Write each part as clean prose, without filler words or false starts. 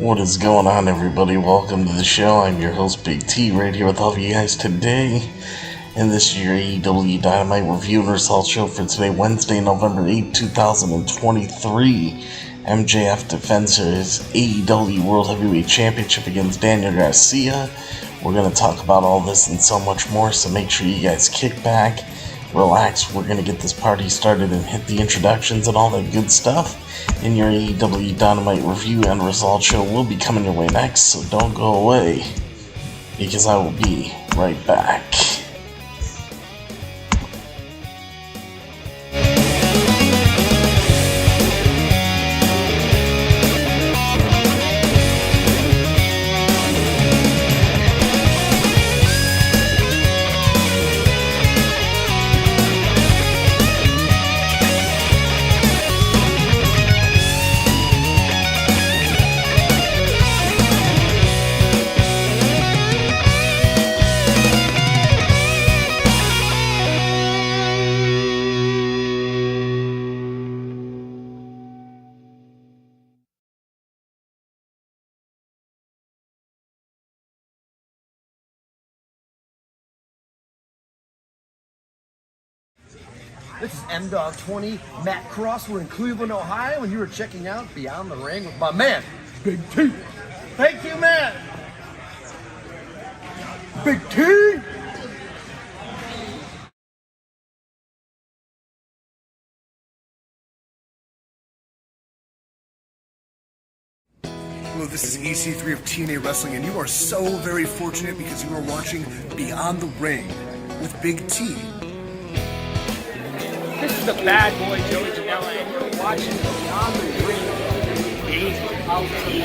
What is going on, everybody? Welcome to the show. I'm your host, Big T, right here with all of you guys today. And this is your AEW Dynamite review and results show for today, Wednesday, November 8, 2023. MJF defends his AEW World Heavyweight Championship against Daniel Garcia. We're going to talk about all this and so much more, so make sure you guys kick back, relax. We're going to get this party started and hit the introductions and all that good stuff. And your AEW Dynamite review and results show will be coming your way next, so don't go away, because I will be right back. This is M-Dog 20, Matt Cross. We're in Cleveland, Ohio, and you are checking out Beyond the Ring with my man, Big T. Thank you, man. Big T. Hello, this is EC3 of TNA Wrestling, and you are so very fortunate because you are watching Beyond the Ring with Big T. This is the bad boy Joey Janela, and you're watching Beyond the Ring, Big T.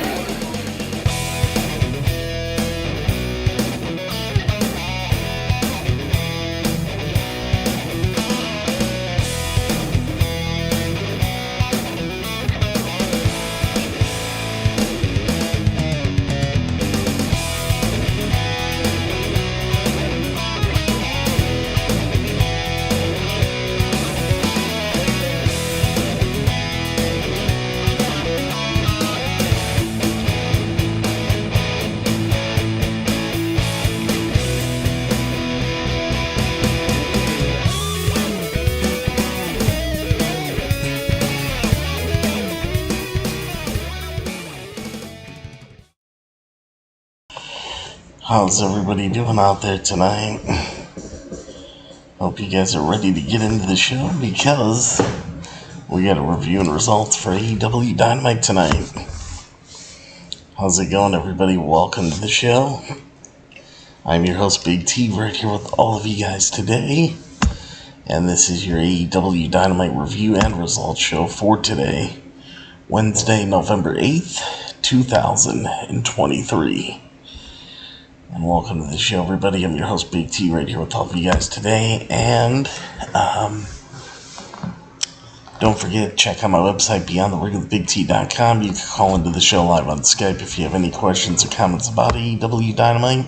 How's everybody doing out there tonight? Hope you guys are ready to get into the show, because we got a review and results for AEW Dynamite tonight. How's it going, everybody? Welcome to the show. I'm your host, Big T, right here with all of you guys today. And this is your AEW Dynamite review and results show for today, Wednesday, November 8th, 2023. And welcome to the show, everybody. I'm your host, Big T, right here with all of you guys today. And don't forget, check out my website, beyondtheringwithbigt.com. You can call into the show live on Skype if you have any questions or comments about AEW Dynamite.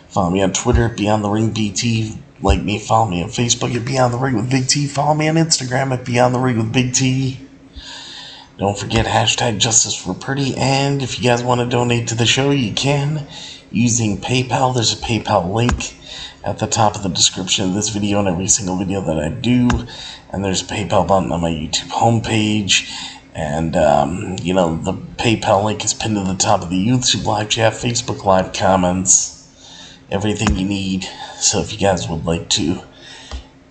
Follow me on Twitter at BeyondTheRingBT. Like me, follow me on Facebook at Beyond the Ring with Big T. Follow me on Instagram at Beyond the Ring with Big T. Don't forget, hashtag Justice for Pretty. And if you guys want to donate to the show, you can, using PayPal. There's a PayPal link at the top of the description of this video and every single video that I do. And there's a PayPal button on my YouTube homepage. And, the PayPal link is pinned to the top of the YouTube live chat, Facebook live comments, everything you need. So if you guys would like to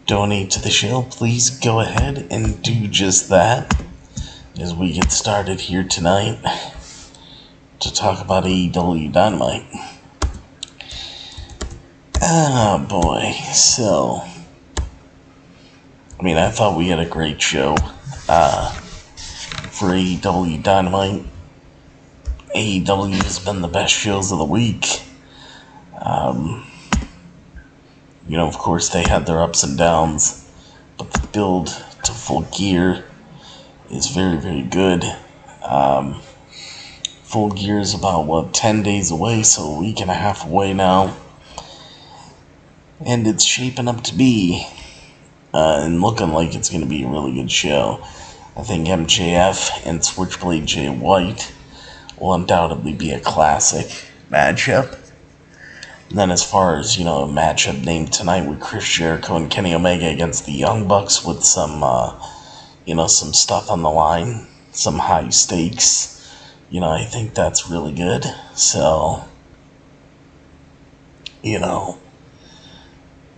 donate to the show, please go ahead and do just that as we get started here tonight to talk about AEW Dynamite. Ah, boy. So, I thought we had a great show for AEW Dynamite. AEW has been the best shows of the week. Of course, they had their ups and downs, but the build to Full Gear is very, very good. Full Gear is about, 10 days away, so a week and a half away now. And it's shaping up to be, and looking like it's going to be a really good show. I think MJF and Switchblade Jay White will undoubtedly be a classic matchup. And then as far as, a matchup named tonight with Chris Jericho and Kenny Omega against the Young Bucks with some, some stuff on the line, some high stakes, I think that's really good. So,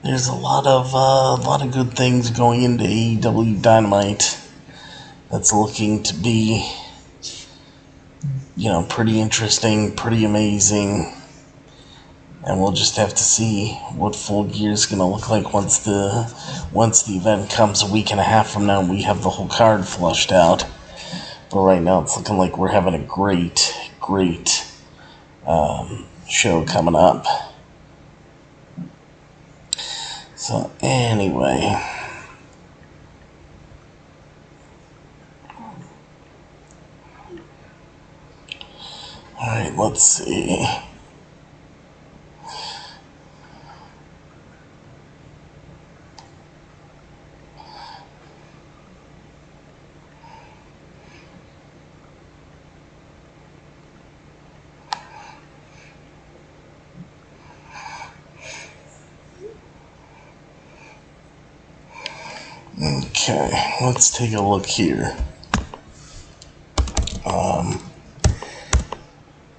there's a lot of good things going into AEW Dynamite that's looking to be, pretty interesting, pretty amazing. And we'll just have to see what Full Gear is going to look like once the event comes a week and a half from now and we have the whole card flushed out. But right now it's looking like we're having a great show coming up. So anyway, alright, let's see. Okay, let's take a look here.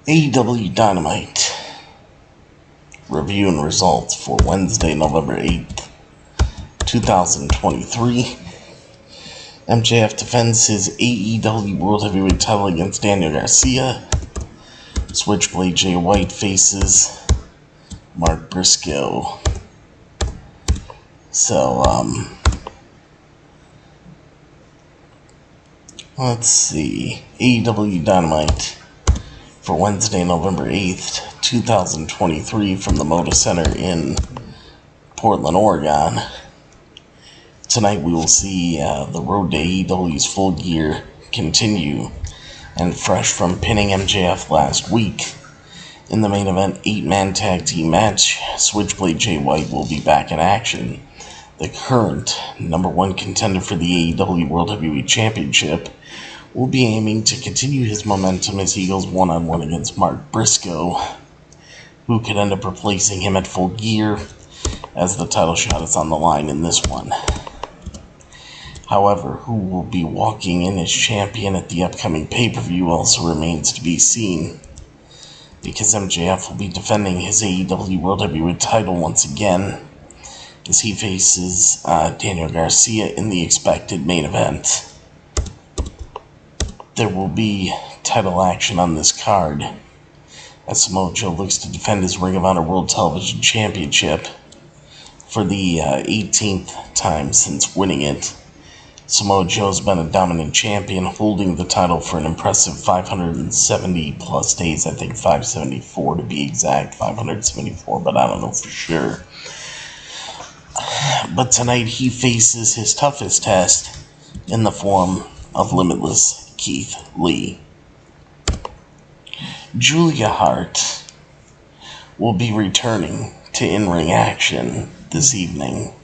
AEW Dynamite review and results for Wednesday, November 8th, 2023. MJF defends his AEW World Heavyweight title against Daniel Garcia. Switchblade Jay White faces Mark Briscoe. So, let's see. AEW Dynamite for Wednesday, November 8th, 2023 from the Moda Center in Portland, Oregon. Tonight we will see the road to AEW's Full Gear continue, and fresh from pinning MJF last week. In the main event 8-man tag team match, Switchblade Jay White will be back in action. The current number one contender for the AEW World Heavyweight Championship will be aiming to continue his momentum as he goes one-on-one against Mark Briscoe, who could end up replacing him at Full Gear, as the title shot is on the line in this one. However, who will be walking in as champion at the upcoming pay-per-view also remains to be seen, because MJF will be defending his AEW World Heavyweight title once again, as he faces Daniel Garcia in the expected main event. There will be title action on this card, as Samoa Joe looks to defend his Ring of Honor World Television Championship for the 18th time since winning it. Samoa Joe's been a dominant champion, holding the title for an impressive 570 plus days. I think 574 to be exact, 574, but I don't know for sure. But tonight he faces his toughest test in the form of Limitless Keith Lee. Julia Hart will be returning to in-ring action this evening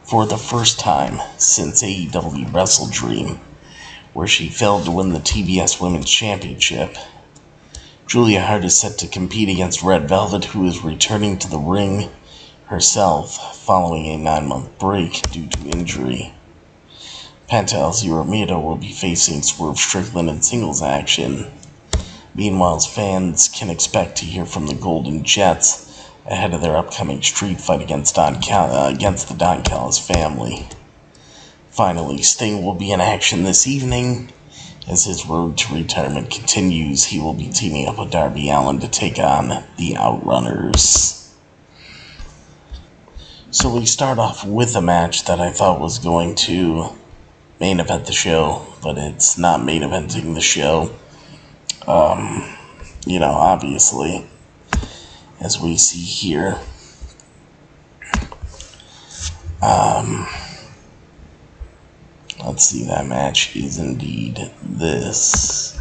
for the first time since AEW Wrestle Dream, where she failed to win the TBS Women's Championship. Julia Hart is set to compete against Red Velvet, who is returning to the ring herself following a 9-month break due to injury. Penta El Zero Miedo will be facing Swerve Strickland in singles action. Meanwhile, fans can expect to hear from the Golden Jets ahead of their upcoming street fight against the Don Callis family. Finally, Sting will be in action this evening. As his road to retirement continues, he will be teaming up with Darby Allin to take on the Outrunners. So we start off with a match that I thought was going to main event the show, but it's not main eventing the show. Obviously, as we see here. Let's see, that match is indeed this.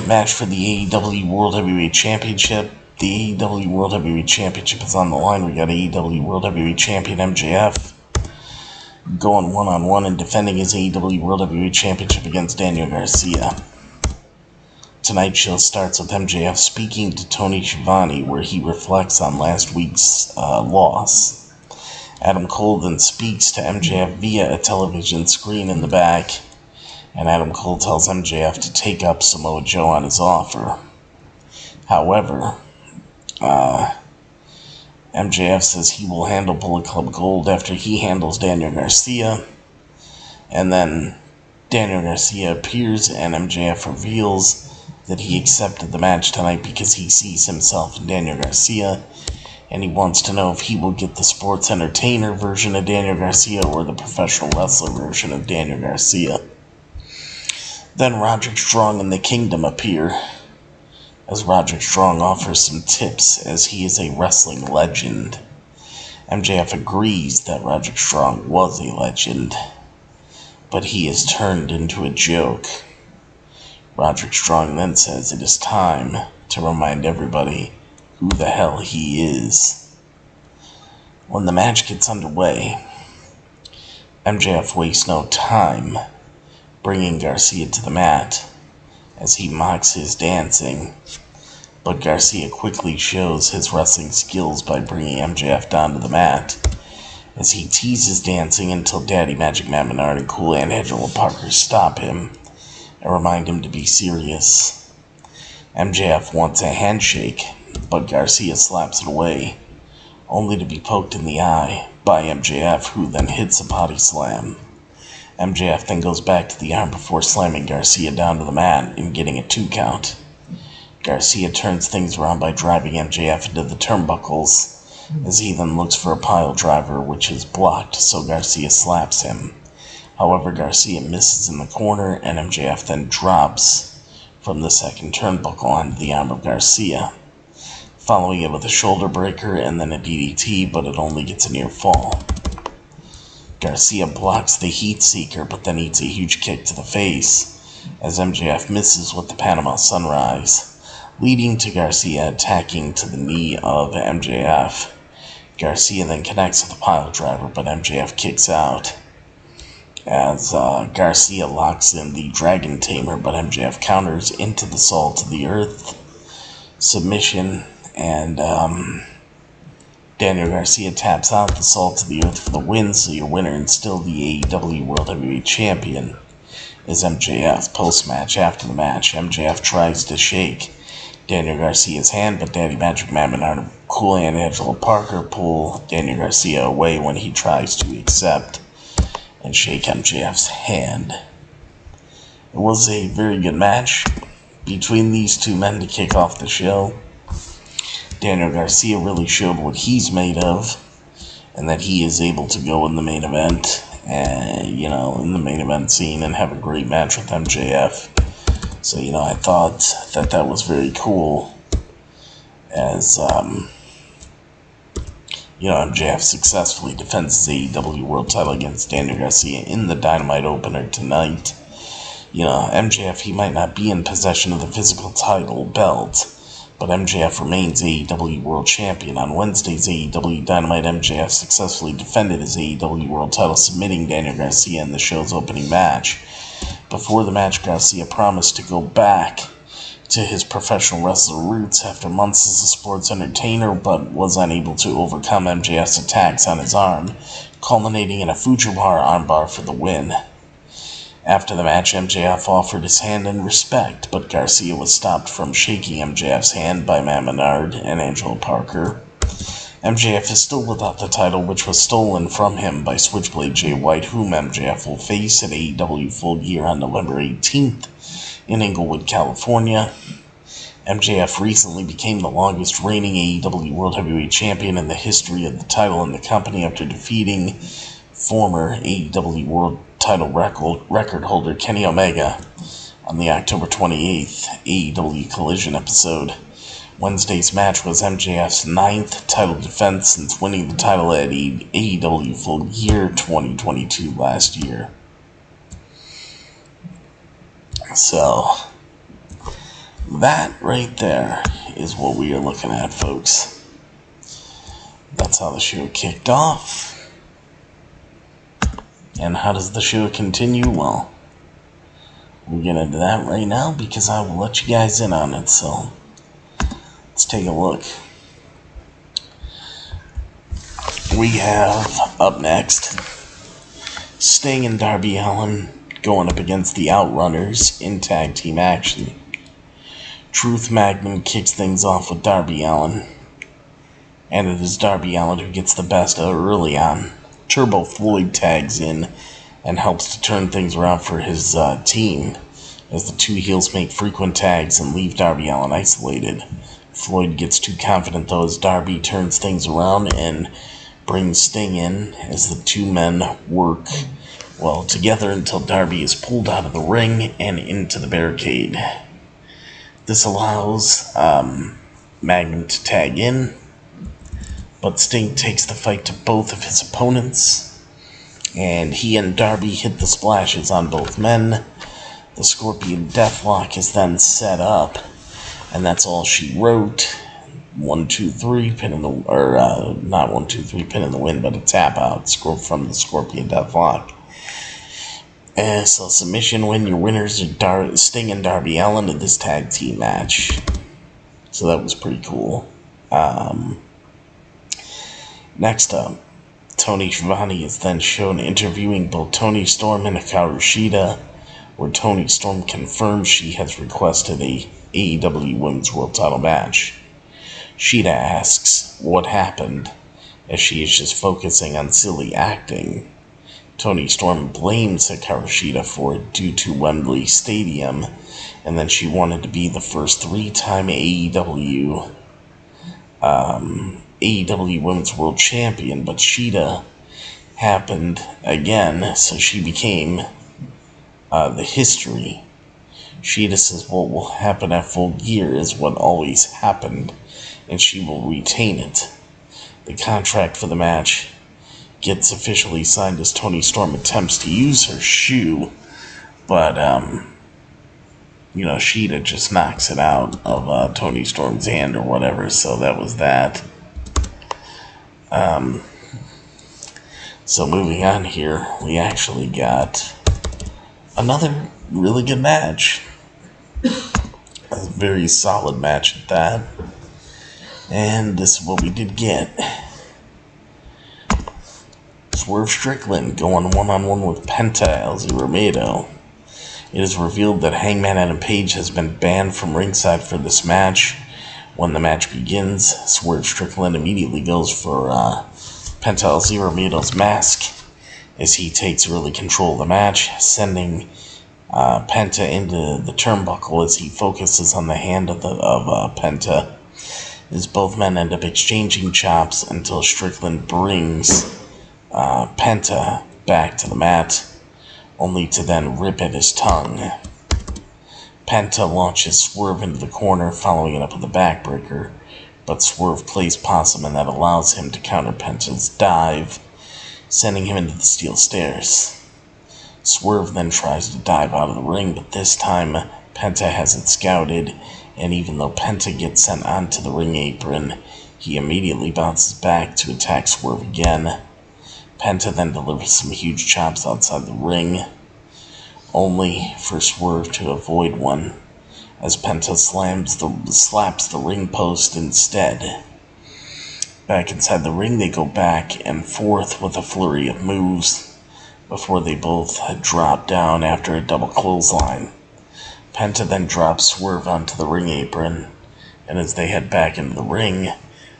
Match for the AEW World Heavyweight Championship. The AEW World Heavyweight Championship is on the line. We got AEW World Heavyweight Champion MJF going one-on-one and defending his AEW World Heavyweight Championship against Daniel Garcia. Tonight's show starts with MJF speaking to Tony Schiavone, where he reflects on last week's loss. Adam Cole then speaks to MJF via a television screen in the back, and Adam Cole tells MJF to take up Samoa Joe on his offer. However, MJF says he will handle Bullet Club Gold after he handles Daniel Garcia, and then Daniel Garcia appears and MJF reveals that he accepted the match tonight because he sees himself in Daniel Garcia, and he wants to know if he will get the sports entertainer version of Daniel Garcia or the professional wrestler version of Daniel Garcia. Then Roderick Strong and the Kingdom appear, as Roderick Strong offers some tips as he is a wrestling legend. MJF agrees that Roderick Strong was a legend, but he is turned into a joke. Roderick Strong then says it is time to remind everybody who the hell he is. When the match gets underway, MJF wastes no time bringing Garcia to the mat as he mocks his dancing, but Garcia quickly shows his wrestling skills by bringing MJF down to the mat as he teases dancing until Daddy Magic Matt Menard and Cool and Angelo Parker stop him and remind him to be serious. MJF wants a handshake, but Garcia slaps it away, only to be poked in the eye by MJF, who then hits a body slam. MJF then goes back to the arm before slamming Garcia down to the mat and getting a 2 count. Garcia turns things around by driving MJF into the turnbuckles, as he then looks for a pile driver, which is blocked, so Garcia slaps him. However, Garcia misses in the corner, and MJF then drops from the second turnbuckle onto the arm of Garcia, following it with a shoulder breaker and then a DDT, but it only gets a near fall. Garcia blocks the heat seeker, but then eats a huge kick to the face, as MJF misses with the Panama Sunrise, leading to Garcia attacking to the knee of MJF. Garcia then connects with the pile driver, but MJF kicks out, as Garcia locks in the Dragon Tamer, but MJF counters into the Salt to the Earth submission, and Daniel Garcia taps out the Salt to the Earth for the win, so your winner and still the AEW World Heavyweight Champion is MJF. Post-match, after the match, MJF tries to shake Daniel Garcia's hand, but Daddy Magic Matt Menard and Cool and Angelo Parker pull Daniel Garcia away when he tries to accept and shake MJF's hand. It was a very good match between these two men to kick off the show. Daniel Garcia really showed what he's made of, and that he is able to go in the main event, and in the main event scene, and have a great match with MJF. So I thought that was very cool, as MJF successfully defends his AEW World title against Daniel Garcia in the Dynamite opener tonight. MJF, he might not be in possession of the physical title belt, but MJF remains AEW World Champion. On Wednesday's AEW Dynamite, MJF successfully defended his AEW World title, submitting Daniel Garcia in the show's opening match. Before the match, Garcia promised to go back to his professional wrestler roots after months as a sports entertainer, but was unable to overcome MJF's attacks on his arm, culminating in a Fujiwara armbar for the win. After the match, MJF offered his hand in respect, but Garcia was stopped from shaking MJF's hand by Matt Menard and Angelo Parker. MJF is still without the title, which was stolen from him by Switchblade Jay White, whom MJF will face at AEW Full Gear on November 18th in Inglewood, California. MJF recently became the longest reigning AEW World Heavyweight Champion in the history of the title in the company after defeating former AEW World title record holder Kenny Omega on the October 28th AEW Collision episode. Wednesday's match was MJF's 9th title defense since winning the title at AEW Full Gear 2022 last year. So, that right there is what we are looking at, folks. That's how the show kicked off. And how does the show continue? Well, We'll get into that right now because I will let you guys in on it. So let's take a look. We have up next Sting and Darby Allin going up against the Outrunners in tag team action. Truth Magnum kicks things off with Darby Allin, and it is Darby Allin who gets the best early on. Turbo Floyd tags in and helps to turn things around for his team as the two heels make frequent tags and leave Darby Allin isolated. Floyd gets too confident though as Darby turns things around and brings Sting in as the two men work well together until Darby is pulled out of the ring and into the barricade. This allows Magnum to tag in, but Sting takes the fight to both of his opponents, and he and Darby hit the splashes on both men. The Scorpion Deathlock is then set up, and that's all she wrote. 1, 2, 3, pin in the, or not 1, 2, 3, pin in the win, but a tap out from the Scorpion Deathlock. So submission win. Your winners are Sting and Darby Allin in this tag team match. So that was pretty cool. Next up, Tony Schiavone is then shown interviewing both Toni Storm and Hikaru Shida, where Toni Storm confirms she has requested a AEW Women's World Title match. Shida asks what happened, as she is just focusing on silly acting. Toni Storm blames Hikaru Shida for it due to Wembley Stadium, and then she wanted to be the first 3-time AEW Women's World Champion, but Shida happened again, so she became the history. Shida says what will happen at Full Gear is what always happened, and she will retain it. The contract for the match gets officially signed as Toni Storm attempts to use her shoe, but Shida just knocks it out of Toni Storm's hand or whatever, so that was that. So moving on here, we actually got another really good match. A very solid match at that. And this is what we did get. Swerve Strickland going one-on-one with Penta El Zero. It is revealed that Hangman Adam Page has been banned from ringside for this match. When the match begins, Swerve Strickland immediately goes for Penta El Zero's mask as he takes early control of the match, sending Penta into the turnbuckle as he focuses on the hand of Penta. As both men end up exchanging chops until Strickland brings Penta back to the mat, only to then rip at his tongue. Penta launches Swerve into the corner, following it up with a backbreaker, but Swerve plays possum and that allows him to counter Penta's dive, sending him into the steel stairs. Swerve then tries to dive out of the ring, but this time Penta has it scouted, and even though Penta gets sent onto the ring apron, he immediately bounces back to attack Swerve again. Penta then delivers some huge chops outside the ring, only for Swerve to avoid one, as Penta slaps the ring post instead. Back inside the ring, they go back and forth with a flurry of moves before they both drop down after a double clothesline. Penta then drops Swerve onto the ring apron, and as they head back into the ring,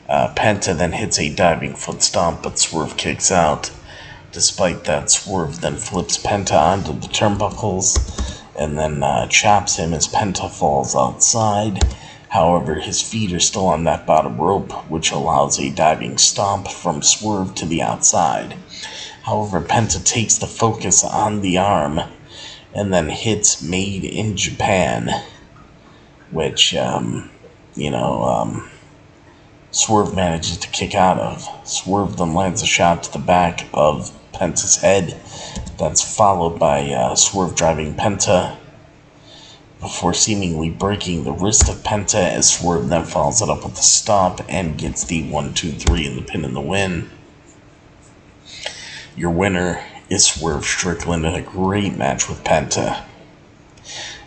Penta then hits a diving foot stomp, but Swerve kicks out. Despite that, Swerve then flips Penta onto the turnbuckles and then chops him as Penta falls outside. However, his feet are still on that bottom rope, which allows a diving stomp from Swerve to the outside. However, Penta takes the focus on the arm and then hits Made in Japan, which, Swerve manages to kick out of. Swerve then lands a shot to the back of Penta's head. That's followed by Swerve driving Penta before seemingly breaking the wrist of Penta, as Swerve then follows it up with a stomp and gets the 1, 2, 3 in the pin and the win. Your winner is Swerve Strickland in a great match with Penta.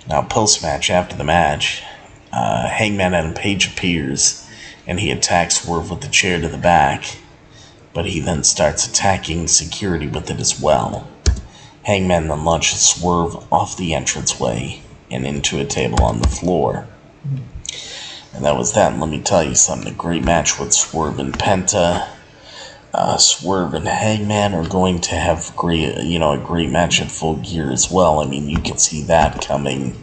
Now, post-match, after the match, Hangman Adam Page appears, and he attacks Swerve with the chair to the back, but he then starts attacking security with it as well. Hangman then launches Swerve off the entranceway and into a table on the floor. And that was that, and let me tell you something, a great match with Swerve and Penta. Swerve and Hangman are going to have a great match at Full Gear as well. I mean, you can see that coming,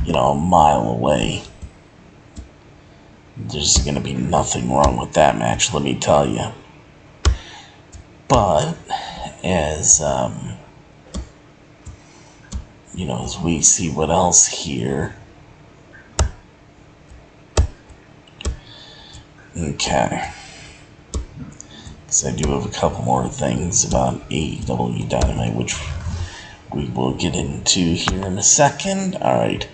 a mile away. There's going to be nothing wrong with that match, let me tell you. But, as we see what else here. Okay. So I do have a couple more things about AEW Dynamite, which we will get into here in a second. Alright.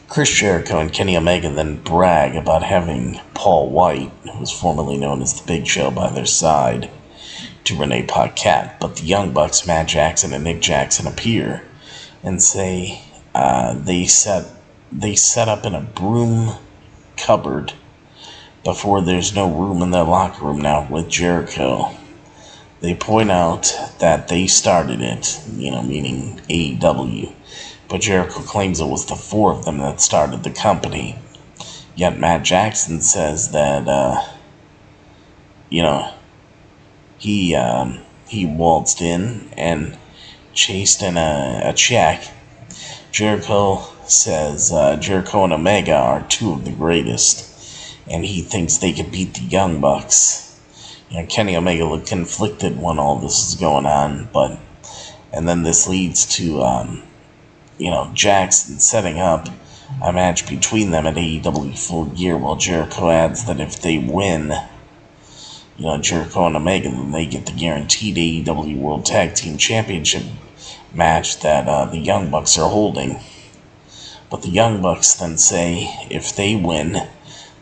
Chris Jericho and Kenny Omega then brag about having Paul White, who was formerly known as the Big Show, by their side to Renee Paquette. But the Young Bucks, Matt Jackson and Nick Jackson, appear and say they set up in a broom cupboard before there's no room in their locker room now with Jericho. They point out that they started it, meaning AEW, but Jericho claims it was the four of them that started the company. Yet Matt Jackson says that, he waltzed in and chased in a check. Jericho says Jericho and Omega are two of the greatest, and he thinks they could beat the Young Bucks. Kenny Omega looked conflicted when all this is going on, and then this leads to, Jackson setting up a match between them at AEW Full Gear, while Jericho adds that if they win, Jericho and Omega, then they get the guaranteed AEW World Tag Team Championship match that the Young Bucks are holding. But the Young Bucks then say if they win,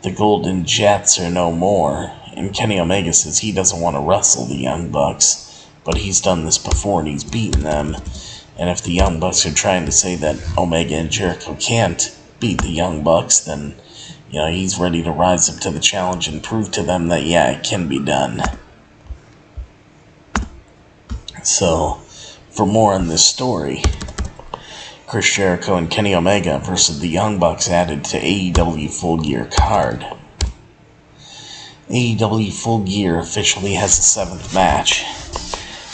the Golden Jets are no more, and Kenny Omega says he doesn't want to wrestle the Young Bucks, but he's done this before and he's beaten them, and if the Young Bucks are trying to say that Omega and Jericho can't beat the Young Bucks, then, he's ready to rise up to the challenge and prove to them that, it can be done. So, for more on this story, Chris Jericho and Kenny Omega versus the Young Bucks added to AEW Full Gear card. AEW Full Gear officially has a 7th match,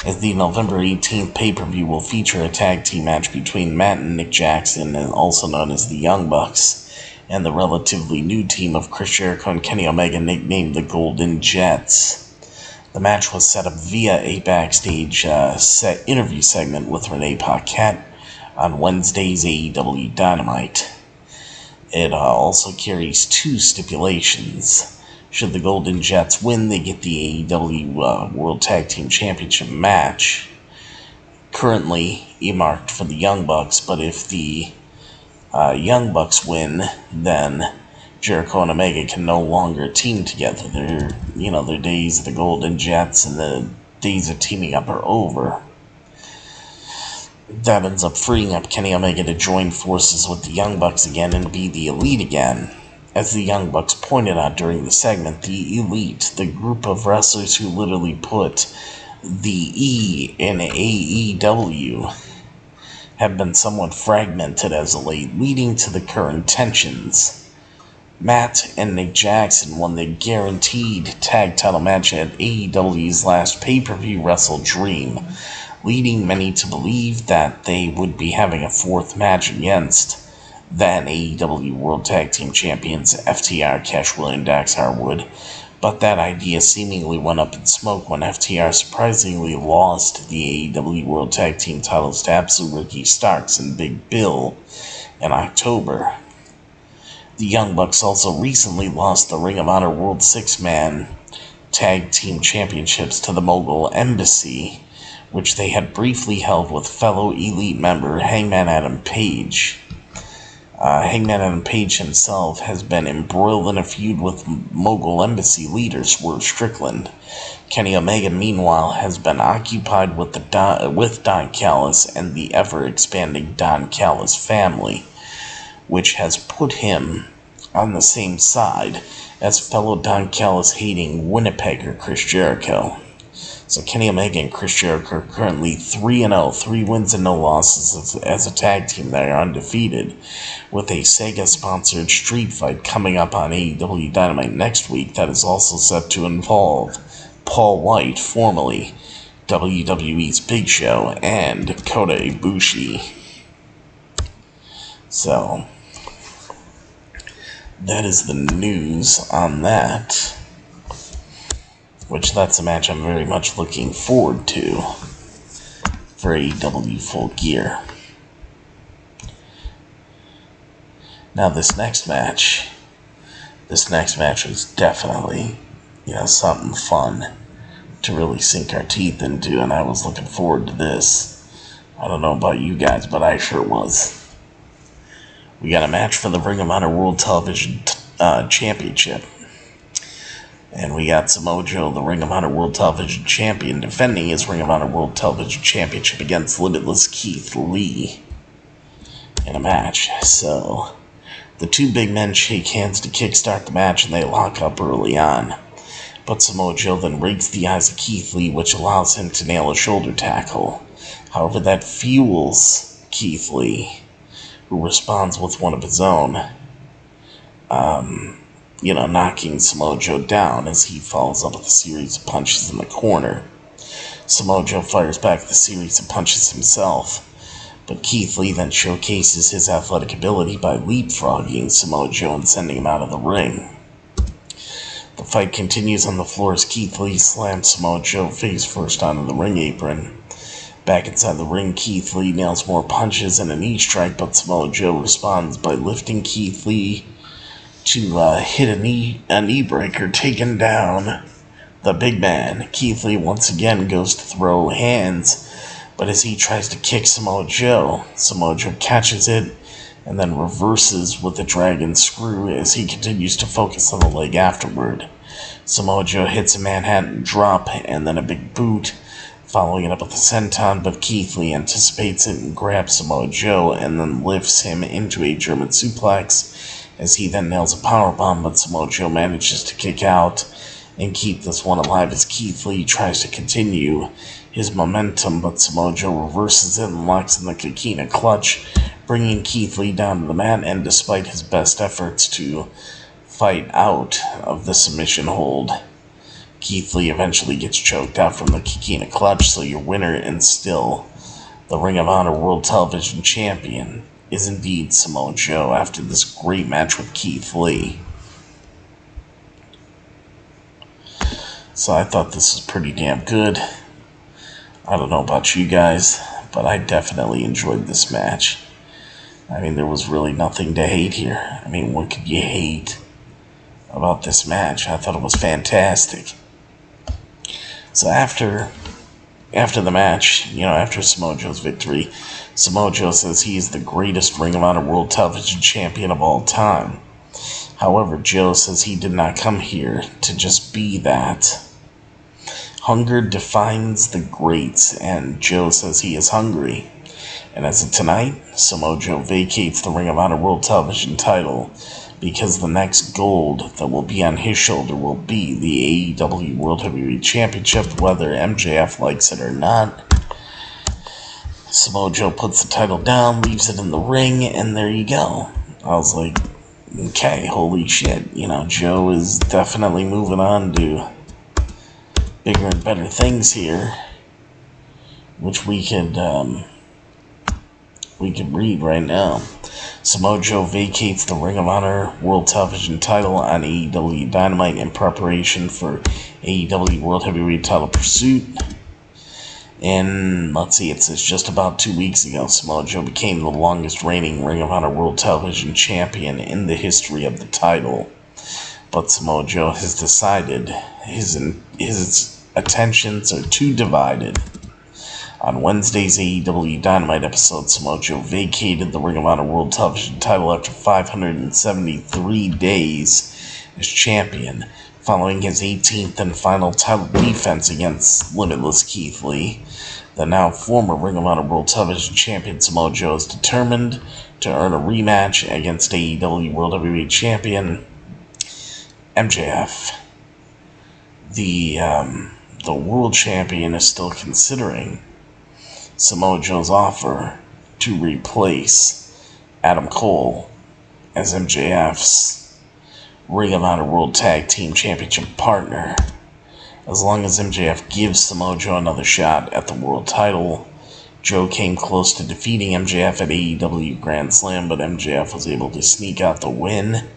as the November 18th pay-per-view will feature a tag team match between Matt and Nick Jackson, and also known as the Young Bucks, and the relatively new team of Chris Jericho and Kenny Omega, nicknamed the Golden Jets. The match was set up via a backstage interview segment with Renee Paquette on Wednesday's AEW Dynamite. It also carries 2 stipulations. Should the Golden Jets win, they get the AEW World Tag Team Championship match, currently earmarked for the Young Bucks, but if the Young Bucks win, then Jericho and Omega can no longer team together. Their days of the Golden Jets and the days of teaming up are over. That ends up freeing up Kenny Omega to join forces with the Young Bucks again and be the Elite again. As the Young Bucks pointed out during the segment, the Elite, the group of wrestlers who literally put the E in AEW, have been somewhat fragmented as of late, leading to the current tensions. Matt and Nick Jackson won the guaranteed tag title match at AEW's last pay-per-view Wrestle Dream, leading many to believe that they would be having a 4th match against then AEW World Tag Team Champions FTR, Cash Wheeler, and Dax Harwood, but that idea seemingly went up in smoke when FTR surprisingly lost the AEW World Tag Team titles to Absolute Ricky Starks and Big Bill in October. The Young Bucks also recently lost the Ring of Honor World 6-Man Tag Team Championships to the Mogul Embassy, which they had briefly held with fellow Elite member Hangman Adam Page. Hangman Adam Page himself has been embroiled in a feud with Mogul Embassy leader Swerve Strickland. Kenny Omega, meanwhile, has been occupied with Don Callis and the ever-expanding Don Callis family, which has put him on the same side as fellow Don Callis-hating Winnipegger Chris Jericho. So Kenny Omega and Chris Jericho are currently 3-0, 3 wins and no losses as a tag team. They are undefeated, with a Sega-sponsored street fight coming up on AEW Dynamite next week that is also set to involve Paul White, formerly WWE's Big Show, and Kota Ibushi. So that is the news on that, which that's a match I'm very much looking forward to for AEW Full Gear. Now this next match was definitely, something fun to really sink our teeth into, and I was looking forward to this. I don't know about you guys, but I sure was. We got a match for the Ring of Honor World Television Championship. And we got Samoa Joe, the Ring of Honor World Television Champion, defending his Ring of Honor World Television Championship against Limitless Keith Lee in a match. So, the two big men shake hands to kickstart the match, and they lock up early on. But Samoa Joe then rakes the eyes of Keith Lee, which allows him to nail a shoulder tackle. However, that fuels Keith Lee, who responds with one of his own, knocking Samoa Joe down as he follows up with a series of punches in the corner. Samoa Joe fires back with a series of punches himself, but Keith Lee then showcases his athletic ability by leapfrogging Samoa Joe and sending him out of the ring. The fight continues on the floor as Keith Lee slams Samoa Joe face first onto the ring apron. Back inside the ring, Keith Lee nails more punches and a knee strike, but Samoa Joe responds by lifting Keith Lee to hit a knee breaker, taking down the big man. Keith Lee once again goes to throw hands, but as he tries to kick Samoa Joe catches it and then reverses with a dragon screw as he continues to focus on the leg afterward. Samoa Joe hits a Manhattan drop and then a big boot, following it up with a senton, but Keith Lee anticipates it and grabs Samoa Joe and then lifts him into a German suplex as he then nails a powerbomb, but Samoa Joe manages to kick out and keep this one alive as Keith Lee tries to continue his momentum, but Samoa Joe reverses it and locks in the Kikina clutch, bringing Keith Lee down to the mat, and despite his best efforts to fight out of the submission hold, Keith Lee eventually gets choked out from the Kikina clutch, so your winner and still the Ring of Honor World Television Champion is indeed Samoa Joe after this great match with Keith Lee. So I thought this was pretty damn good. I don't know about you guys, but I definitely enjoyed this match. I mean, there was really nothing to hate here. I mean, what could you hate about this match? I thought it was fantastic. So after the match, after Samoa Joe's victory, Samoa Joe says he is the greatest Ring of Honor World Television Champion of all time. However, Joe says he did not come here to just be that. Hunger defines the greats, and Joe says he is hungry. And as of tonight, Samoa Joe vacates the Ring of Honor World Television title because the next gold that will be on his shoulder will be the AEW World Heavyweight Championship, whether MJF likes it or not. Samoa Joe puts the title down, leaves it in the ring, and there you go. I was like, okay, holy shit. Joe is definitely moving on to bigger and better things here, which we could read right now. Samoa Joe vacates the Ring of Honor World Television title on AEW Dynamite in preparation for AEW World Heavyweight title pursuit. And let's see, it says just about 2 weeks ago, Samoa Joe became the longest reigning Ring of Honor World Television Champion in the history of the title. But Samoa Joe has decided his attentions are too divided On Wednesday's AEW Dynamite episode, Samoa Joe vacated the Ring of Honor World Television title after 573 days as champion, following his 18th and final title defense against Limitless Keith Lee. The now former Ring of Honor World Television Champion Samoa Joe is determined to earn a rematch against AEW World Heavyweight Champion MJF. The World Champion is still considering Samoa Joe's offer to replace Adam Cole as MJF's Ring of Honor World Tag Team Championship partner. As long as MJF gives Samoa Joe another shot at the world title. Joe came close to defeating MJF at AEW Grand Slam, but MJF was able to sneak out the win.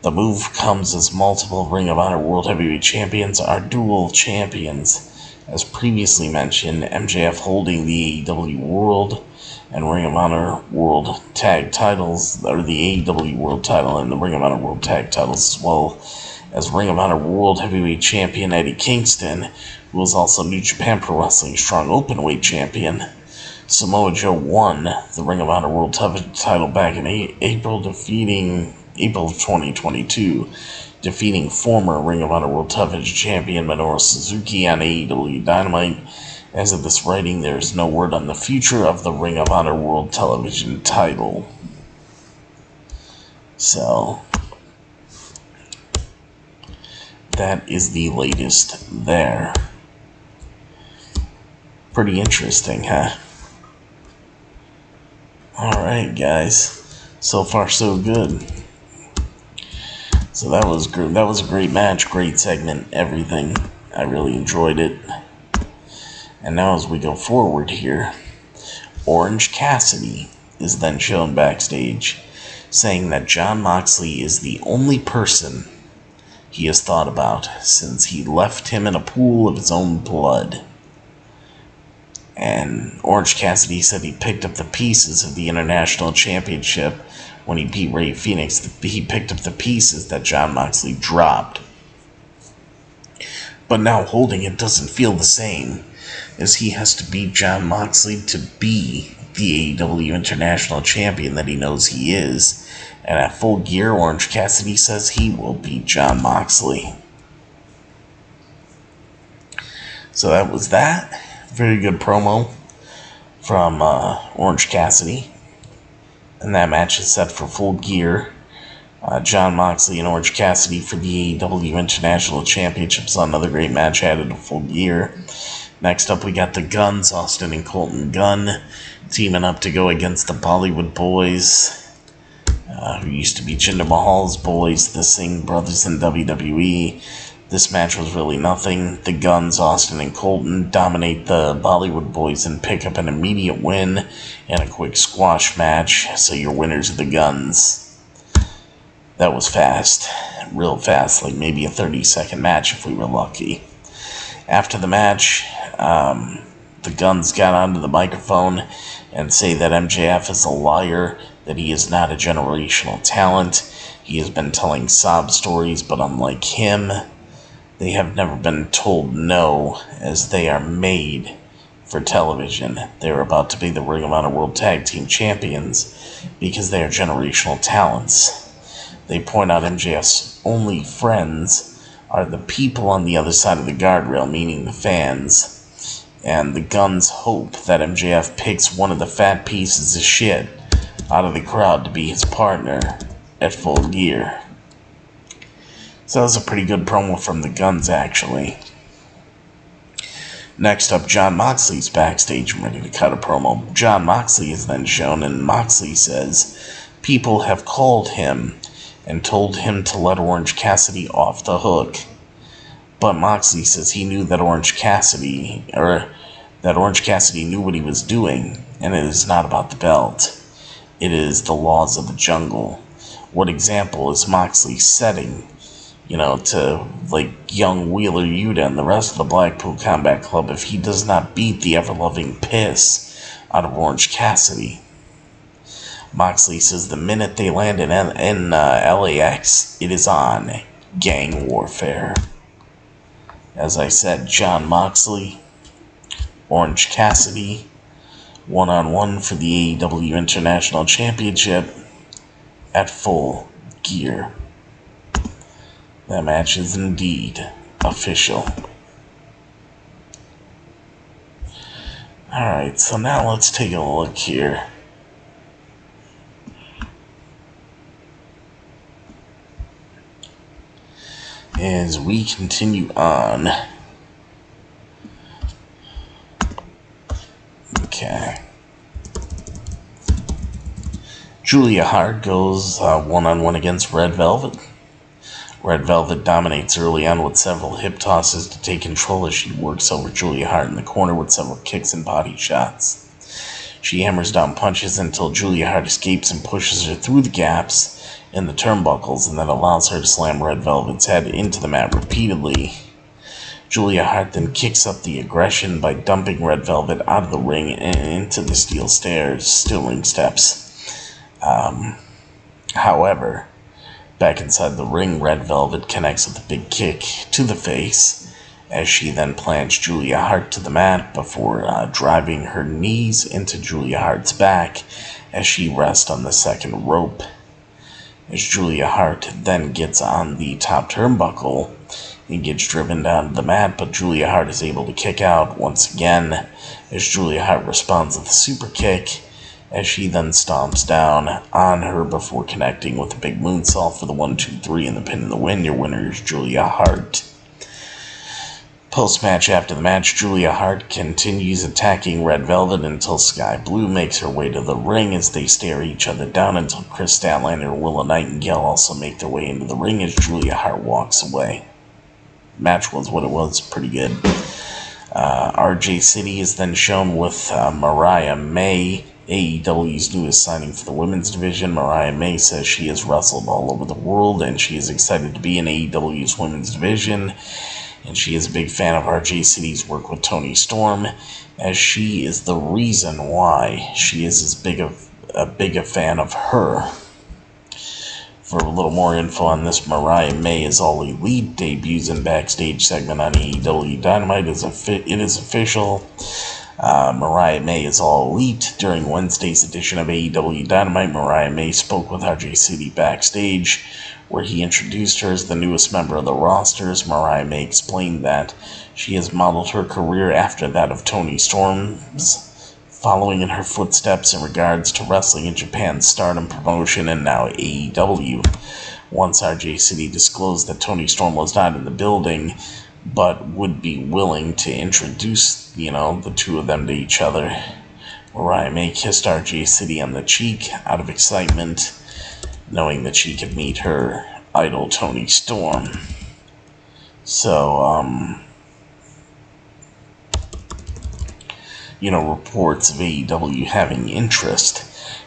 The move comes as multiple Ring of Honor World Heavyweight Champions are dual champions. As previously mentioned, MJF holding the AEW World and Ring of Honor World Tag titles, or the AEW World title and the Ring of Honor World Tag titles, as well as Ring of Honor World Heavyweight Champion Eddie Kingston, who was also New Japan Pro Wrestling Strong Openweight Champion. Samoa Joe won the Ring of Honor World title back in April of 2022, defeating former Ring of Honor World Television Champion Minoru Suzuki on AEW Dynamite. As of this writing, there is no word on the future of the Ring of Honor World Television title. So, that is the latest there. Pretty interesting, huh? Alright, guys. So far, so good. So that was good. That was a great match, great segment, everything. I really enjoyed it. And now as we go forward here, Orange Cassidy is then shown backstage, saying that Jon Moxley is the only person he has thought about since he left him in a pool of his own blood. And Orange Cassidy said he picked up the pieces of the International Championship when he beat Rey Fenix. He picked up the pieces that Jon Moxley dropped. But now holding it doesn't feel the same, as he has to beat Jon Moxley to be the AEW International Champion that he knows he is. And at Full Gear, Orange Cassidy says he will beat Jon Moxley. So that was that. Very good promo from Orange Cassidy. And that match is set for Full Gear. Jon Moxley and Orange Cassidy for the AEW International Championships. Another great match added to Full Gear. Next up, we got the Guns, Austin and Colton Gunn, teaming up to go against the Bollywood Boys, who used to be Jinder Mahal's boys, the Singh brothers in WWE. This match was really nothing. The Guns, Austin and Colton, dominate the Bollywood Boys and pick up an immediate win in a quick squash match. So your winners are the Guns. That was fast. Real fast, like maybe a 30-second match if we were lucky. After the match, the Guns got onto the microphone and say that MJF is a liar, that he is not a generational talent. He has been telling sob stories, but unlike him, they have never been told no, as they are made for television. They are about to be the Ring of Honor World Tag Team Champions because they are generational talents. They point out MJF's only friends are the people on the other side of the guardrail, meaning the fans. And the Guns hope that MJF picks one of the fat pieces of shit out of the crowd to be his partner at Full Gear. So that was a pretty good promo from the Guns, actually. Next up, Jon Moxley's backstage and ready to cut a promo. Jon Moxley is then shown, and Moxley says people have called him and told him to let Orange Cassidy off the hook. But Moxley says he knew that Orange Cassidy knew what he was doing, and it is not about the belt. It is the laws of the jungle. What example is Moxley setting, to like young Wheeler Yuta and the rest of the Blackpool Combat Club if he does not beat the ever-loving piss out of Orange Cassidy? Moxley says the minute they land in LAX, it is on gang warfare. As I said, Jon Moxley, Orange Cassidy one-on-one for the AEW International Championship at Full Gear. That match is indeed official. Alright, so now let's take a look here. As we continue on. Okay. Julia Hart goes one-on-one against Red Velvet. Red Velvet dominates early on with several hip tosses to take control as she works over Julia Hart in the corner with several kicks and body shots. She hammers down punches until Julia Hart escapes and pushes her through the gaps in the turnbuckles, and then allows her to slam Red Velvet's head into the mat repeatedly. Julia Hart then kicks up the aggression by dumping Red Velvet out of the ring and into the steel ring steps. However, back inside the ring, Red Velvet connects with a big kick to the face, as she then plants Julia Hart to the mat before driving her knees into Julia Hart's back as she rests on the second rope. As Julia Hart then gets on the top turnbuckle and gets driven down to the mat, but Julia Hart is able to kick out once again as Julia Hart responds with a super kick, as she then stomps down on her before connecting with a big moonsault for the 1-2-3 and the pin and the win. Your winner is Julia Hart. Post-match, after the match, Julia Hart continues attacking Red Velvet until Sky Blue makes her way to the ring as they stare each other down until Chris Statlander and Willow Nightingale also make their way into the ring as Julia Hart walks away. Match was what it was, pretty good. RJ City is then shown with Mariah May, AEW's newest signing for the women's division. Mariah May says she has wrestled all over the world and she is excited to be in AEW's women's division. And she is a big fan of RJ City's work with Toni Storm, as she is the reason why she is as big a fan of her. For a little more info on this, Mariah May is All Elite, debuts in backstage segment on AEW Dynamite. It is official. Mariah May is All Elite. During Wednesday's edition of AEW Dynamite, Mariah May spoke with RJ City backstage, where he introduced her as the newest member of the rosters. Mariah May explained that she has modeled her career after that of Toni Storm's, following in her footsteps in regards to wrestling in Japan's Stardom promotion and now AEW. Once RJ City disclosed that Toni Storm was not in the building, but would be willing to introduce, the two of them to each other, Mariah May kissed RJ City on the cheek out of excitement, knowing that she could meet her idol Toni Storm. So, reports of AEW having interest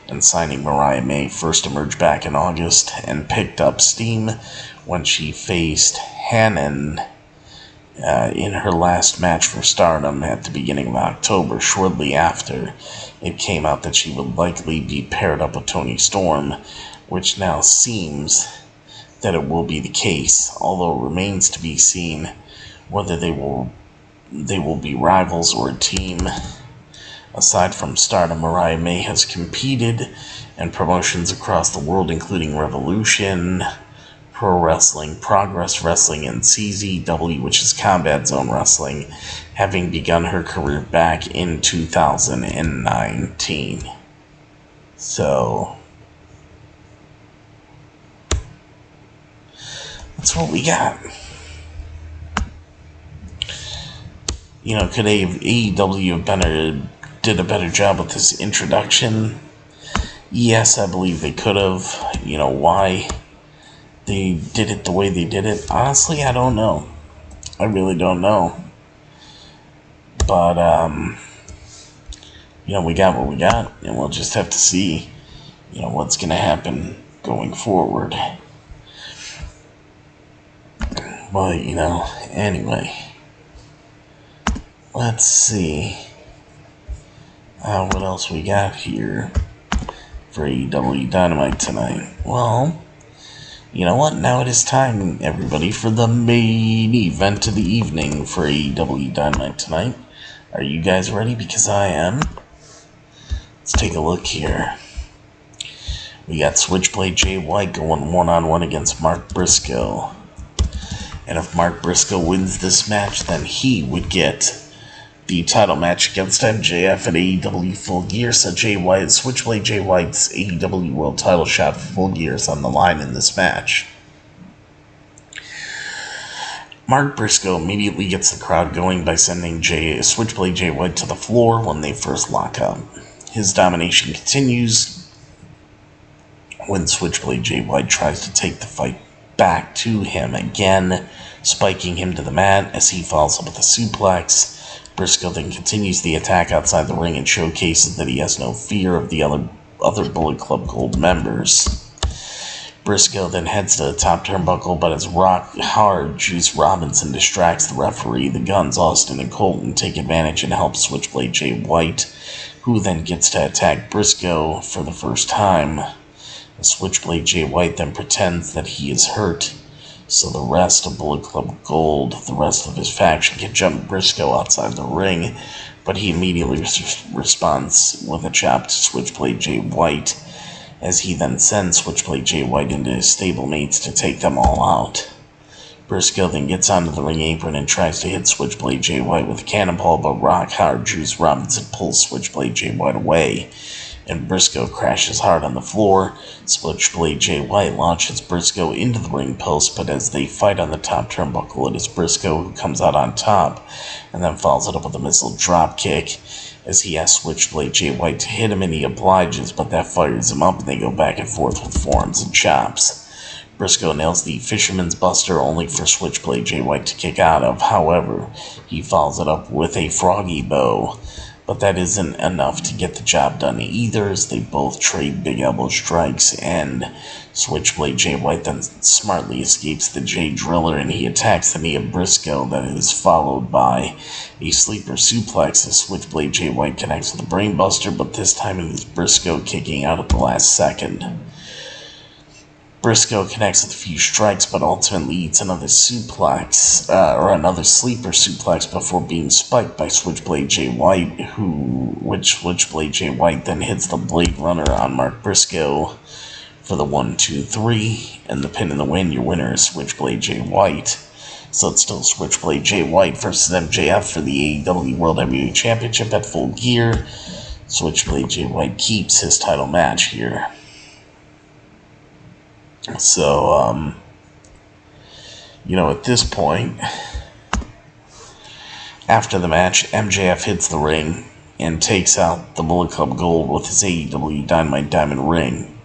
in signing Mariah May first emerged back in August and picked up steam when she faced Hannon in her last match for Stardom at the beginning of October. Shortly after, it came out that she would likely be paired up with Toni Storm, which now seems that it will be the case, although it remains to be seen whether they will be rivals or a team. Aside from Stardom, Mariah May has competed in promotions across the world, including Revolution, Pro Wrestling, Progress Wrestling, and CZW, which is Combat Zone Wrestling, having begun her career back in 2019. So, that's what we got. Could AEW have did a better job with this introduction? Yes, I believe they could have. Why they did it the way they did it? Honestly, I don't know. I really don't know. But, we got what we got, and we'll just have to see, what's going to happen going forward. But, anyway, let's see what else we got here for AEW Dynamite tonight. Well, you know what? Now it is time, everybody, for the main event of the evening for AEW Dynamite tonight. Are you guys ready? Because I am. Let's take a look here. We got Switchblade Jay White going one-on-one against Mark Briscoe. And if Mark Briscoe wins this match, then he would get the title match against MJF at AEW Full Gear. So Switchblade Jay White's AEW World title shot for Full Gear is on the line in this match. Mark Briscoe immediately gets the crowd going by sending Switchblade Jay White to the floor when they first lock up. His domination continues when Switchblade Jay White tries to take the fight back to him again, spiking him to the mat as he follows up with a suplex. Briscoe then continues the attack outside the ring and showcases that he has no fear of the other Bullet Club Gold members. Briscoe then heads to the top turnbuckle, but as Rock Hard Juice Robinson distracts the referee, the Guns, Austin and Colton, take advantage and help Switchblade Jay White, who then gets to attack Briscoe for the first time. Switchblade Jay White then pretends that he is hurt, so the rest of Bullet Club Gold, the rest of his faction, can jump Briscoe outside the ring, but he immediately responds with a chop to Switchblade Jay White, as he then sends Switchblade Jay White into his stablemates to take them all out. Briscoe then gets onto the ring apron and tries to hit Switchblade Jay White with a cannonball, but Rock Hard Juice Robinson pulls Switchblade Jay White away, and Briscoe crashes hard on the floor. Switchblade Jay White launches Briscoe into the ring post, but as they fight on the top turnbuckle, it is Briscoe who comes out on top, and then follows it up with a missile drop kick, as he asks Switchblade Jay White to hit him, and he obliges, but that fires him up, and they go back and forth with forearms and chops. Briscoe nails the Fisherman's Buster, only for Switchblade Jay White to kick out of. However, he follows it up with a Froggy Bow, but that isn't enough to get the job done either, as they both trade big elbow strikes, and Switchblade Jay White then smartly escapes the Jay Driller, and he attacks the knee of Briscoe. That is followed by a sleeper suplex as Switchblade Jay White connects with a Brainbuster, but this time it is Briscoe kicking out at the last second. Briscoe connects with a few strikes, but ultimately eats another suplex, or another sleeper suplex, before being spiked by Switchblade Jay White, which Switchblade Jay White then hits the Blade Runner on Mark Briscoe for the 1-2-3, and the pin in the win. Your winner is Switchblade Jay White. So it's still Switchblade Jay White versus MJF for the AEW World Heavyweight Championship at Full Gear. Switchblade Jay White keeps his title match here. So, at this point, after the match, MJF hits the ring and takes out the Bullet Club Gold with his AEW Dynamite Diamond Ring.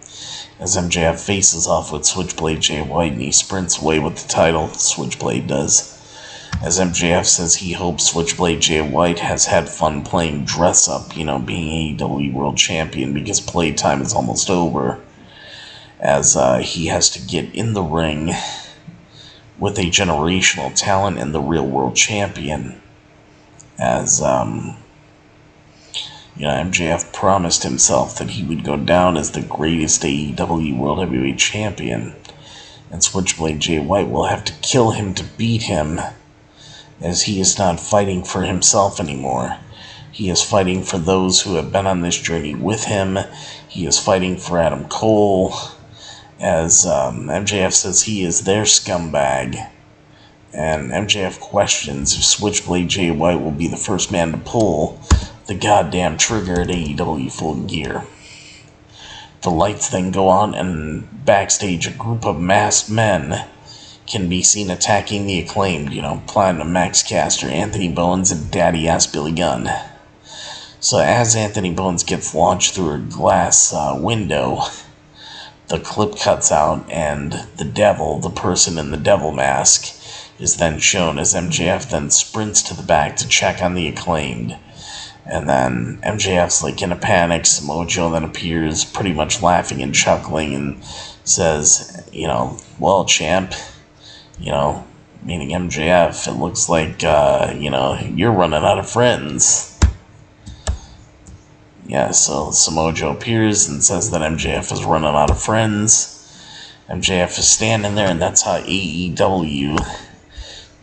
As MJF faces off with Switchblade Jay White and he sprints away with the title, Switchblade does. As MJF says he hopes Switchblade Jay White has had fun playing dress up, being AEW World Champion, because playtime is almost over, as he has to get in the ring with a generational talent and the real world champion, as MJF promised himself that he would go down as the greatest AEW World Heavyweight Champion, and Switchblade Jay White will have to kill him to beat him, as he is not fighting for himself anymore. He is fighting for those who have been on this journey with him. He is fighting for Adam Cole, as MJF says he is their scumbag, and MJF questions if Switchblade Jay White will be the first man to pull the goddamn trigger at AEW Full Gear. The lights then go on, and backstage a group of masked men can be seen attacking the Acclaimed, Platinum Max Caster, Anthony Bowens, and Daddy-Ass Billy Gunn. So as Anthony Bowens gets launched through a glass window, the clip cuts out, and the devil, the person in the devil mask, is then shown as MJF then sprints to the back to check on the Acclaimed. And then MJF's in a panic. Samoa Joe then appears, pretty much laughing and chuckling, and says, well, champ, meaning MJF, it looks like, you're running out of friends. Yeah, so Samoa Joe appears and says that MJF is running out of friends. MJF is standing there, and that's how AEW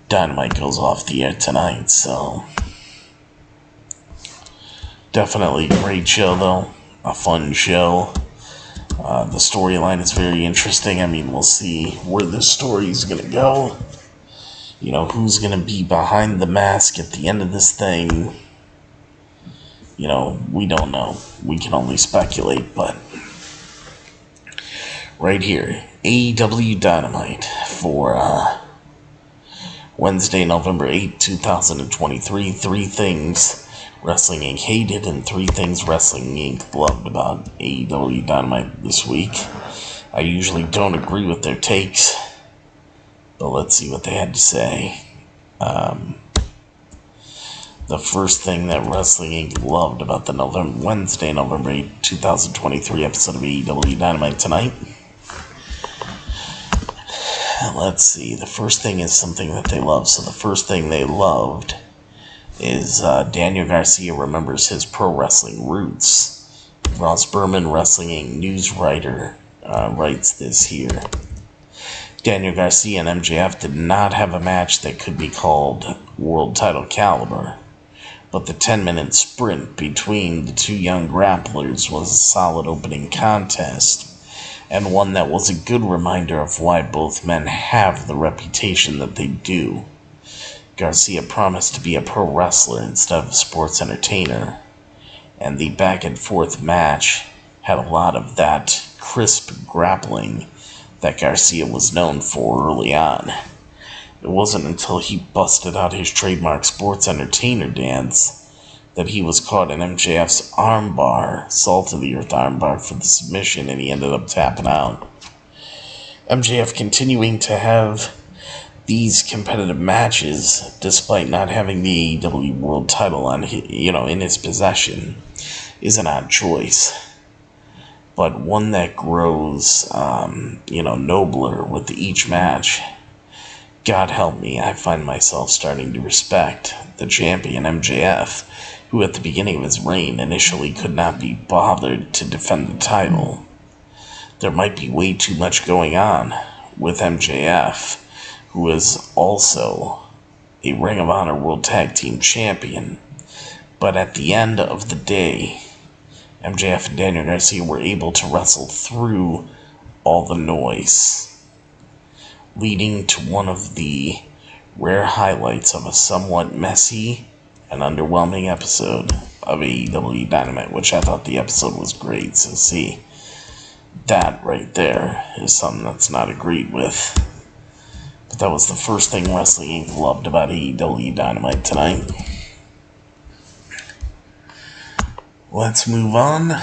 Dynamite goes off the air tonight, so Definitely a great show, though. A fun show. The storyline is very interesting. I mean, we'll see where this story is going to go. You know, who's going to be behind the mask at the end of this thing. You know, we don't know. We can only speculate, but right here, AEW Dynamite for Wednesday, November 8, 2023. 3 things Wrestling Inc. hated and 3 things Wrestling Inc. loved about AEW Dynamite this week. I usually don't agree with their takes, but let's see what they had to say. The first thing that Wrestling Inc. loved about the Wednesday, November 8, 2023 episode of AEW Dynamite tonight. Let's see. The first thing is something that they love. So the first thing they loved is Daniel Garcia remembers his pro wrestling roots. Ross Berman, Wrestling Inc. news writer, writes this here. Daniel Garcia and MJF did not have a match that could be called world title caliber, but the 10-minute sprint between the 2 young grapplers was a solid opening contest, and one that was a good reminder of why both men have the reputation that they do. Garcia promised to be a pro wrestler instead of a sports entertainer, and the back-and-forth match had a lot of that crisp grappling that Garcia was known for early on. It wasn't until he busted out his trademark sports entertainer dance that he was caught in MJF's armbar, salt-of-the-earth armbar for the submission, and he ended up tapping out. MJF continuing to have these competitive matches despite not having the AEW World Title on, in his possession is an odd choice, but one that grows, nobler with each match. God help me, I find myself starting to respect the champion MJF, who at the beginning of his reign initially could not be bothered to defend the title. There might be way too much going on with MJF, who is also a Ring of Honor World Tag Team Champion, but at the end of the day, MJF and Daniel Garcia were able to wrestle through all the noise, leading to one of the rare highlights of a somewhat messy and underwhelming episode of AEW Dynamite, which I thought the episode was great. So see, that right there is something that's not agreed with. But that was the first thing Wrestling Inc. loved about AEW Dynamite tonight. Let's move on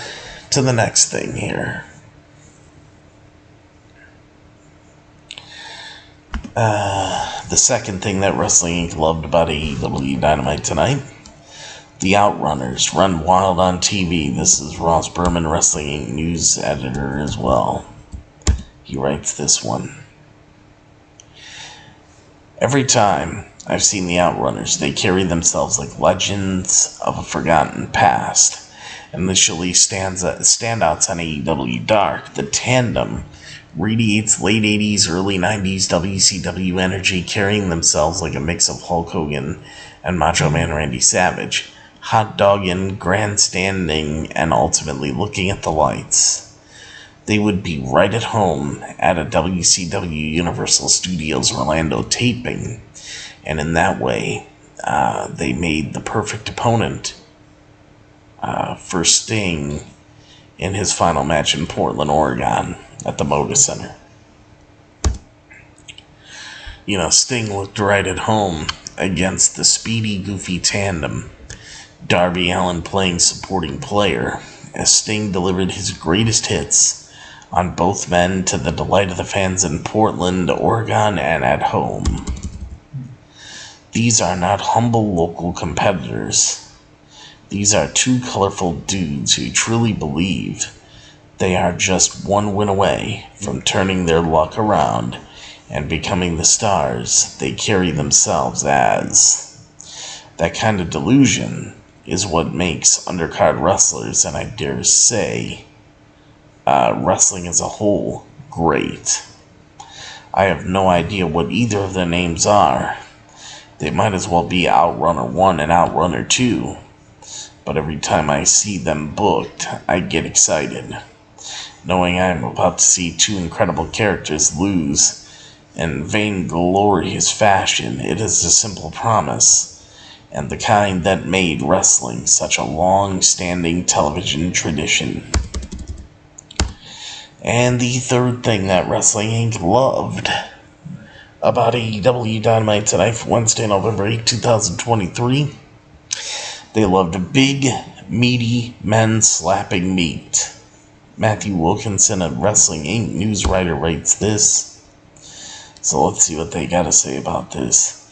to the next thing here. The second thing that Wrestling Inc. loved about AEW Dynamite tonight, the Outrunners run wild on TV. This is Ross Berman, Wrestling Inc. news editor as well. He writes this one. Every time I've seen the Outrunners, they carry themselves like legends of a forgotten past. Initially standouts on AEW Dark, the tandem radiates late 80s, early 90s WCW energy, carrying themselves like a mix of Hulk Hogan and Macho Man Randy Savage, hot dogging, grandstanding, and ultimately looking at the lights. They would be right at home at a WCW Universal Studios Orlando taping, and in that way, they made the perfect opponent for Sting in his final match in Portland, Oregon, at the Moda Center. Sting looked right at home against the speedy, goofy tandem, Darby Allin playing supporting player, as Sting delivered his greatest hits on both men to the delight of the fans in Portland, Oregon, and at home. These are not humble local competitors. These are 2 colorful dudes who truly believe they are just one win away from turning their luck around and becoming the stars they carry themselves as. That kind of delusion is what makes undercard wrestlers, and I dare say, wrestling as a whole, great. I have no idea what either of their names are. They might as well be Outrunner 1 and Outrunner 2. but every time I see them booked, I get excited, knowing I'm about to see two incredible characters lose in vainglorious fashion. It is a simple promise, and the kind that made wrestling such a long-standing television tradition. And the third thing that Wrestling Inc. loved about AEW Dynamite tonight for Wednesday, November 8, 2023, they loved big, meaty men slapping meat. Matthew Wilkinson, a Wrestling Inc. news writer, writes this. So let's see what they got to say about this.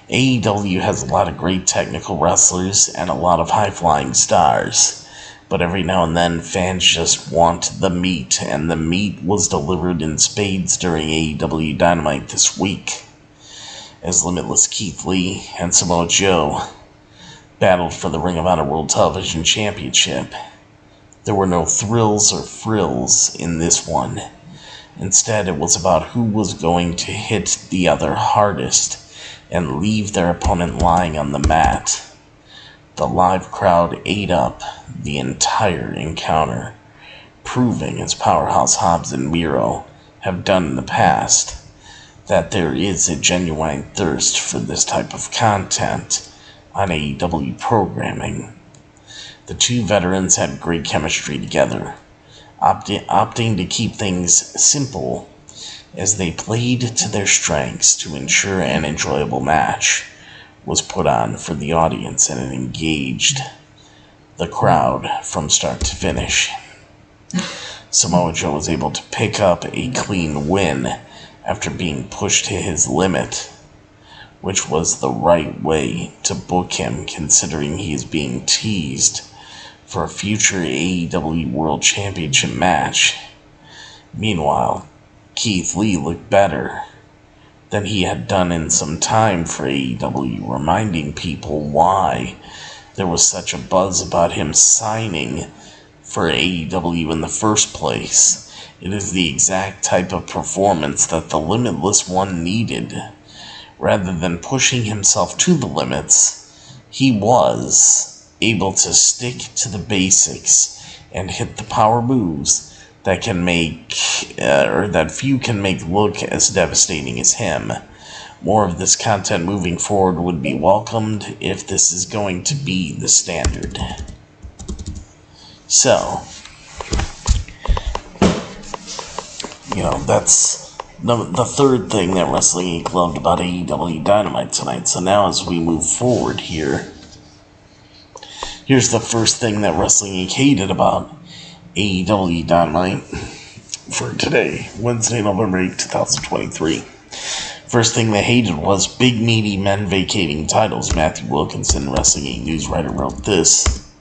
AEW has a lot of great technical wrestlers and a lot of high-flying stars, but every now and then fans just want the meat, and the meat was delivered in spades during AEW Dynamite this week, as Limitless Keith Lee and Samoa Joe battled for the Ring of Honor World Television Championship. There were no thrills or frills in this one. Instead, it was about who was going to hit the other hardest and leave their opponent lying on the mat. The live crowd ate up the entire encounter, proving, as Powerhouse Hobbs and Miro have done in the past, that there is a genuine thirst for this type of content on AEW programming. The two veterans had great chemistry together, opting to keep things simple as they played to their strengths to ensure an enjoyable match was put on for the audience, and it engaged the crowd from start to finish. Samoa Joe was able to pick up a clean win after being pushed to his limit, which was the right way to book him considering he is being teased for a future AEW World Championship match. Meanwhile, Keith Lee looked better than he had done in some time for AEW, reminding people why there was such a buzz about him signing for AEW in the first place. It is the exact type of performance that the Limitless One needed. Rather than pushing himself to the limits, he was able to stick to the basics and hit the power moves that can make, or that few can make look as devastating as him. More of this content moving forward would be welcomed if this is going to be the standard. So, that's the third thing that Wrestling Inc. loved about AEW Dynamite tonight. So now as we move forward here, here's the first thing that Wrestling Inc. hated about AEW Dynamite for today, Wednesday, November 8, 2023. First thing they hated was big, meaty men vacating titles. Matthew Wilkinson, Wrestling Inc. news writer, wrote this.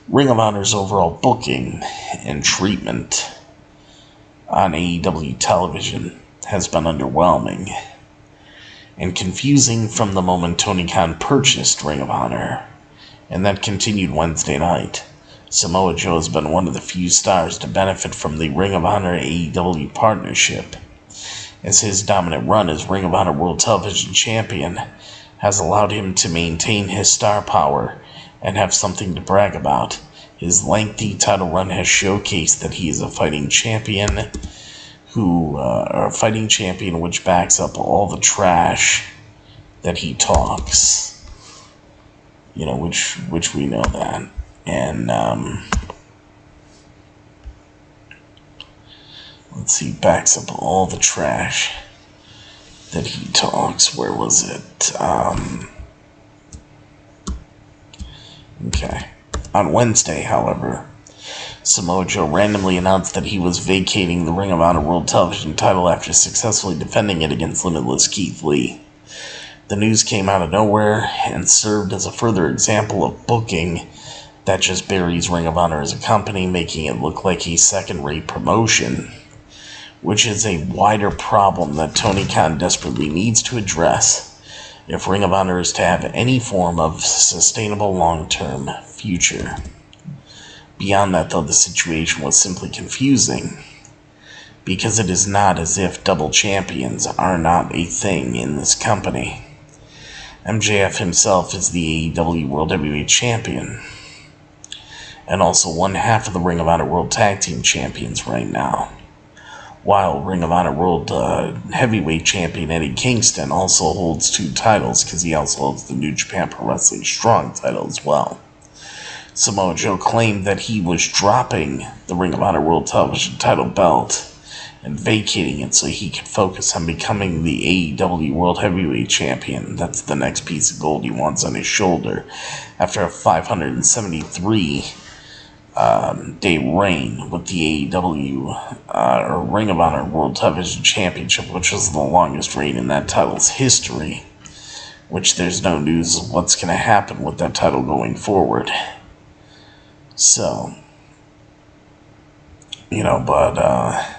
Ring of Honor's overall booking and treatment on AEW television has been underwhelming and confusing from the moment Tony Khan purchased Ring of Honor, and that continued Wednesday night. Samoa Joe has been one of the few stars to benefit from the Ring of Honor AEW partnership, as his dominant run as Ring of Honor World Television Champion has allowed him to maintain his star power and have something to brag about. His lengthy title run has showcased that he is a fighting champion which backs up all the trash that he talks. Which we know that. And, let's see, backs up all the trash that he talks. Where was it? Okay. On Wednesday, however, Samoa Joe randomly announced that he was vacating the Ring of Honor World Television title after successfully defending it against Limitless Keith Lee. The news came out of nowhere and served as a further example of booking that just buries Ring of Honor as a company, making it look like a second-rate promotion, which is a wider problem that Tony Khan desperately needs to address if Ring of Honor is to have any form of sustainable long-term future. Beyond that, though, the situation was simply confusing, because it is not as if double champions are not a thing in this company. MJF himself is the AEW World Heavyweight Champion. and also one half of the Ring of Honor World Tag Team Champions right now. While Ring of Honor World Heavyweight Champion Eddie Kingston also holds 2 titles, because he also holds the New Japan Pro Wrestling Strong title as well. Samoa Joe claimed that he was dropping the Ring of Honor World Television title belt and vacating it so he could focus on becoming the AEW World Heavyweight Champion. That's the next piece of gold he wants on his shoulder after a 573 day reign with the AEW or Ring of Honor World Television Championship, which was the longest reign in that title's history, which there's no news of what's going to happen with that title going forward. So, but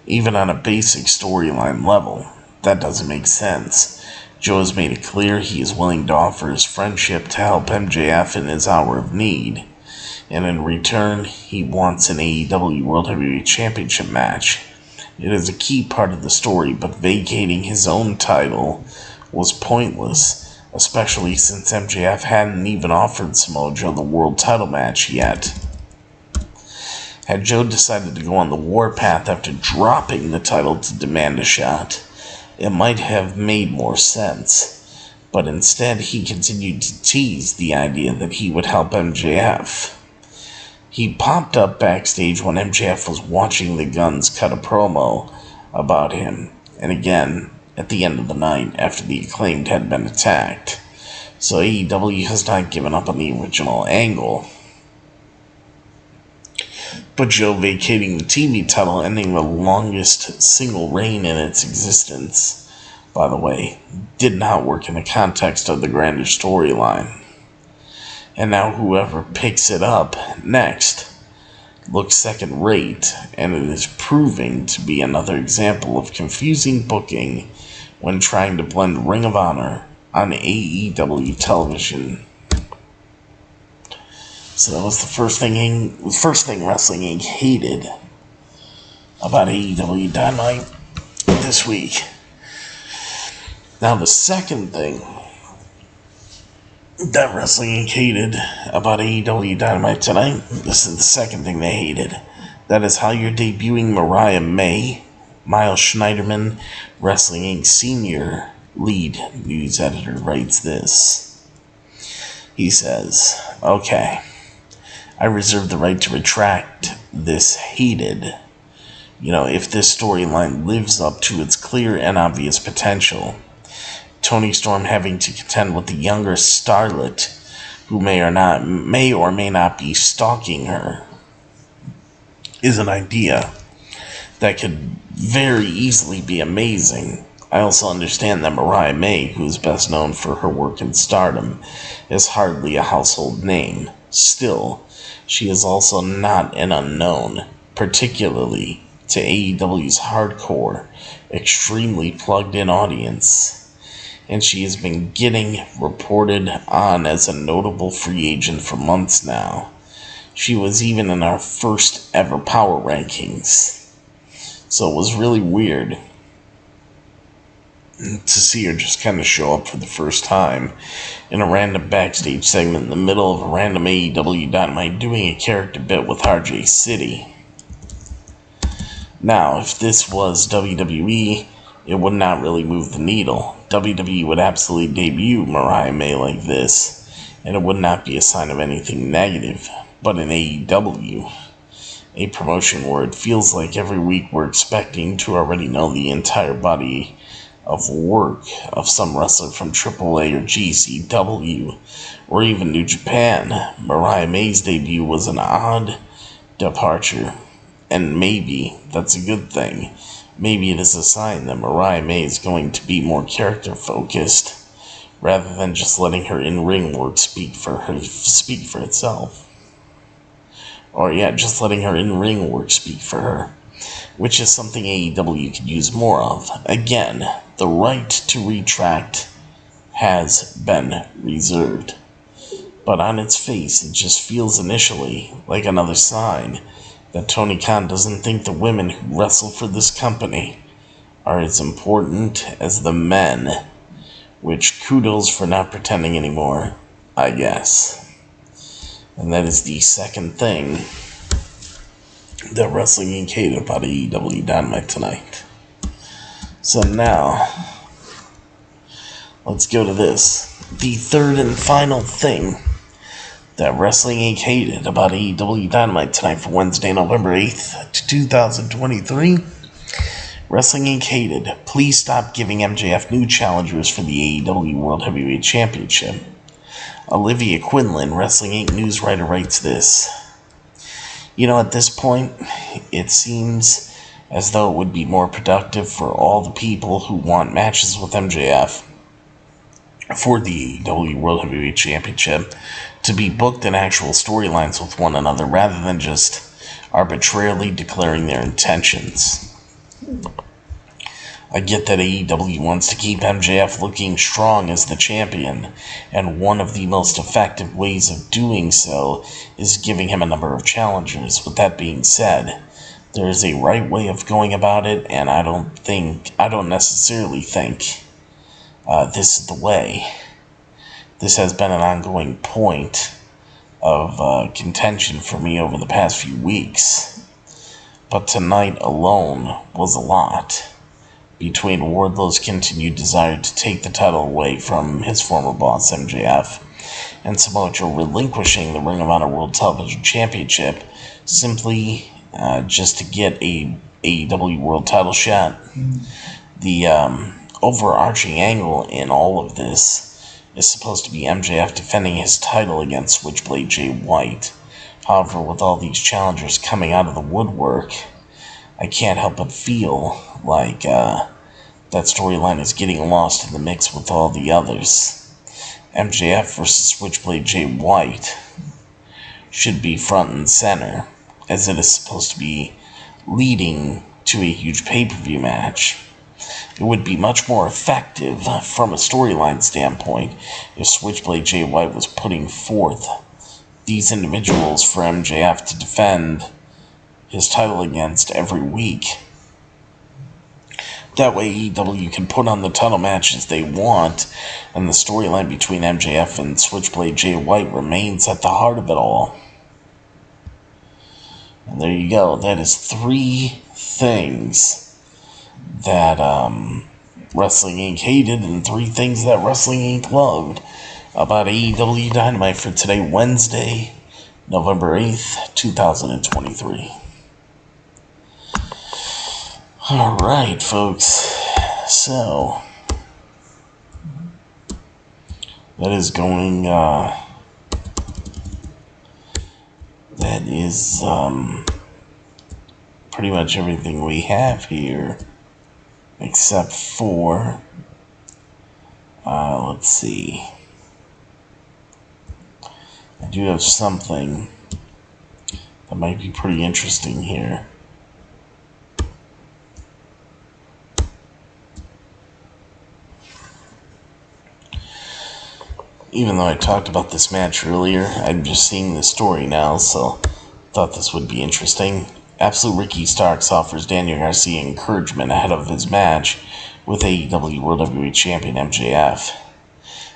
even on a basic storyline level, that doesn't make sense. Joe has made it clear he is willing to offer his friendship to help MJF in his hour of need, and in return, he wants an AEW World Heavyweight Championship match. It is a key part of the story, but vacating his own title was pointless, especially since MJF hadn't even offered Samoa Joe the world title match yet. Had Joe decided to go on the warpath after dropping the title to demand a shot, it might have made more sense, but instead he continued to tease the idea that he would help MJF. He popped up backstage when MJF was watching the Guns cut a promo about him, and again at the end of the night after the Acclaimed had been attacked. So AEW has not given up on the original angle. But Joe vacating the TV title, ending the longest single reign in its existence, by the way, did not work in the context of the grander storyline. And now whoever picks it up next looks second rate, and it is proving to be another example of confusing booking when trying to blend Ring of Honor on AEW television. So that was the first thing Wrestling Inc. hated about AEW Dynamite this week. Now the second thing that Wrestling Inc. hated about AEW Dynamite tonight, this is the second thing they hated. That is how you're debuting Mariah May. Miles Schneiderman, Wrestling Inc. Senior lead news editor, writes this. He says, okay, I reserve the right to retract this hated. If this storyline lives up to its clear and obvious potential. Toni Storm having to contend with the younger starlet who may or may not be stalking her is an idea that could very easily be amazing. I also understand that Mariah May, who is best known for her work in Stardom, is hardly a household name. Still, she is also not an unknown, particularly to AEW's hardcore, extremely plugged-in audience. And she has been getting reported on as a notable free agent for months now. She was even in our first ever power rankings. So it was really weird to see her just kind of show up for the first time in a random backstage segment in the middle of a random AEW Dynamite doing a character bit with RJ City. Now, if this was WWE, it would not really move the needle. WWE would absolutely debut Mariah May like this, and it would not be a sign of anything negative. But in AEW, a promotion where it feels like every week we're expecting to already know the entire body of work of some wrestler from AAA or GCW, or even New Japan, Mariah May's debut was an odd departure. And maybe that's a good thing. Maybe it is a sign that Mariah May is going to be more character-focused, rather than just letting her in-ring work speak for itself. Or just letting her in-ring work speak for her, which is something AEW could use more of. Again, the right to retract has been reserved. But on its face, it just feels initially like another sign that Tony Khan doesn't think the women who wrestle for this company are as important as the men, which kudos for not pretending anymore, I guess. And that is the second thing that Wrestling Inc. hated about AEW Dynamite tonight. So now, let's go to this. The third and final thing that Wrestling Inc. hated about AEW Dynamite tonight for Wednesday, November 8th, 2023. Wrestling Inc. hated, please stop giving MJF new challengers for the AEW World Heavyweight Championship. Olivia Quinlan, Wrestling Inc. news writer, writes this. You know, at this point, it seems as though it would be more productive for all the people who want matches with MJF for the AEW World Heavyweight Championship to be booked in actual storylines with one another rather than just arbitrarily declaring their intentions. I get that AEW wants to keep MJF looking strong as the champion, and one of the most effective ways of doing so is giving him a number of challengers. With that being said, there is a right way of going about it, and I don't necessarily think this is the way. This has been an ongoing point of contention for me over the past few weeks, but tonight alone was a lot. Between Wardlow's continued desire to take the title away from his former boss MJF, and Samoa Joe relinquishing the Ring of Honor World Television Championship simply just to get a AEW World title shot. The overarching angle in all of this is supposed to be MJF defending his title against Switchblade Jay White. However, with all these challengers coming out of the woodwork, I can't help but feel like that storyline is getting lost in the mix with all the others. MJF versus Switchblade Jay White should be front and center, as it is supposed to be leading to a huge pay-per-view match. It would be much more effective from a storyline standpoint if Switchblade Jay White was putting forth these individuals for MJF to defend his title against every week. That way AEW can put on the title matches they want, and the storyline between MJF and Switchblade Jay White remains at the heart of it all. And there you go. That is 3 things that Wrestling Inc. hated and 3 things that Wrestling Inc. loved about AEW Dynamite for today, Wednesday, November 8th, 2023. Alright, folks, so that is going, that is, pretty much everything we have here, except for, let's see, I do have something that might be pretty interesting here. Even though I talked about this match earlier, I'm just seeing the story now, so thought this would be interesting. Absolute Ricky Starks offers Daniel Garcia encouragement ahead of his match with AEW World Heavyweight Champion MJF.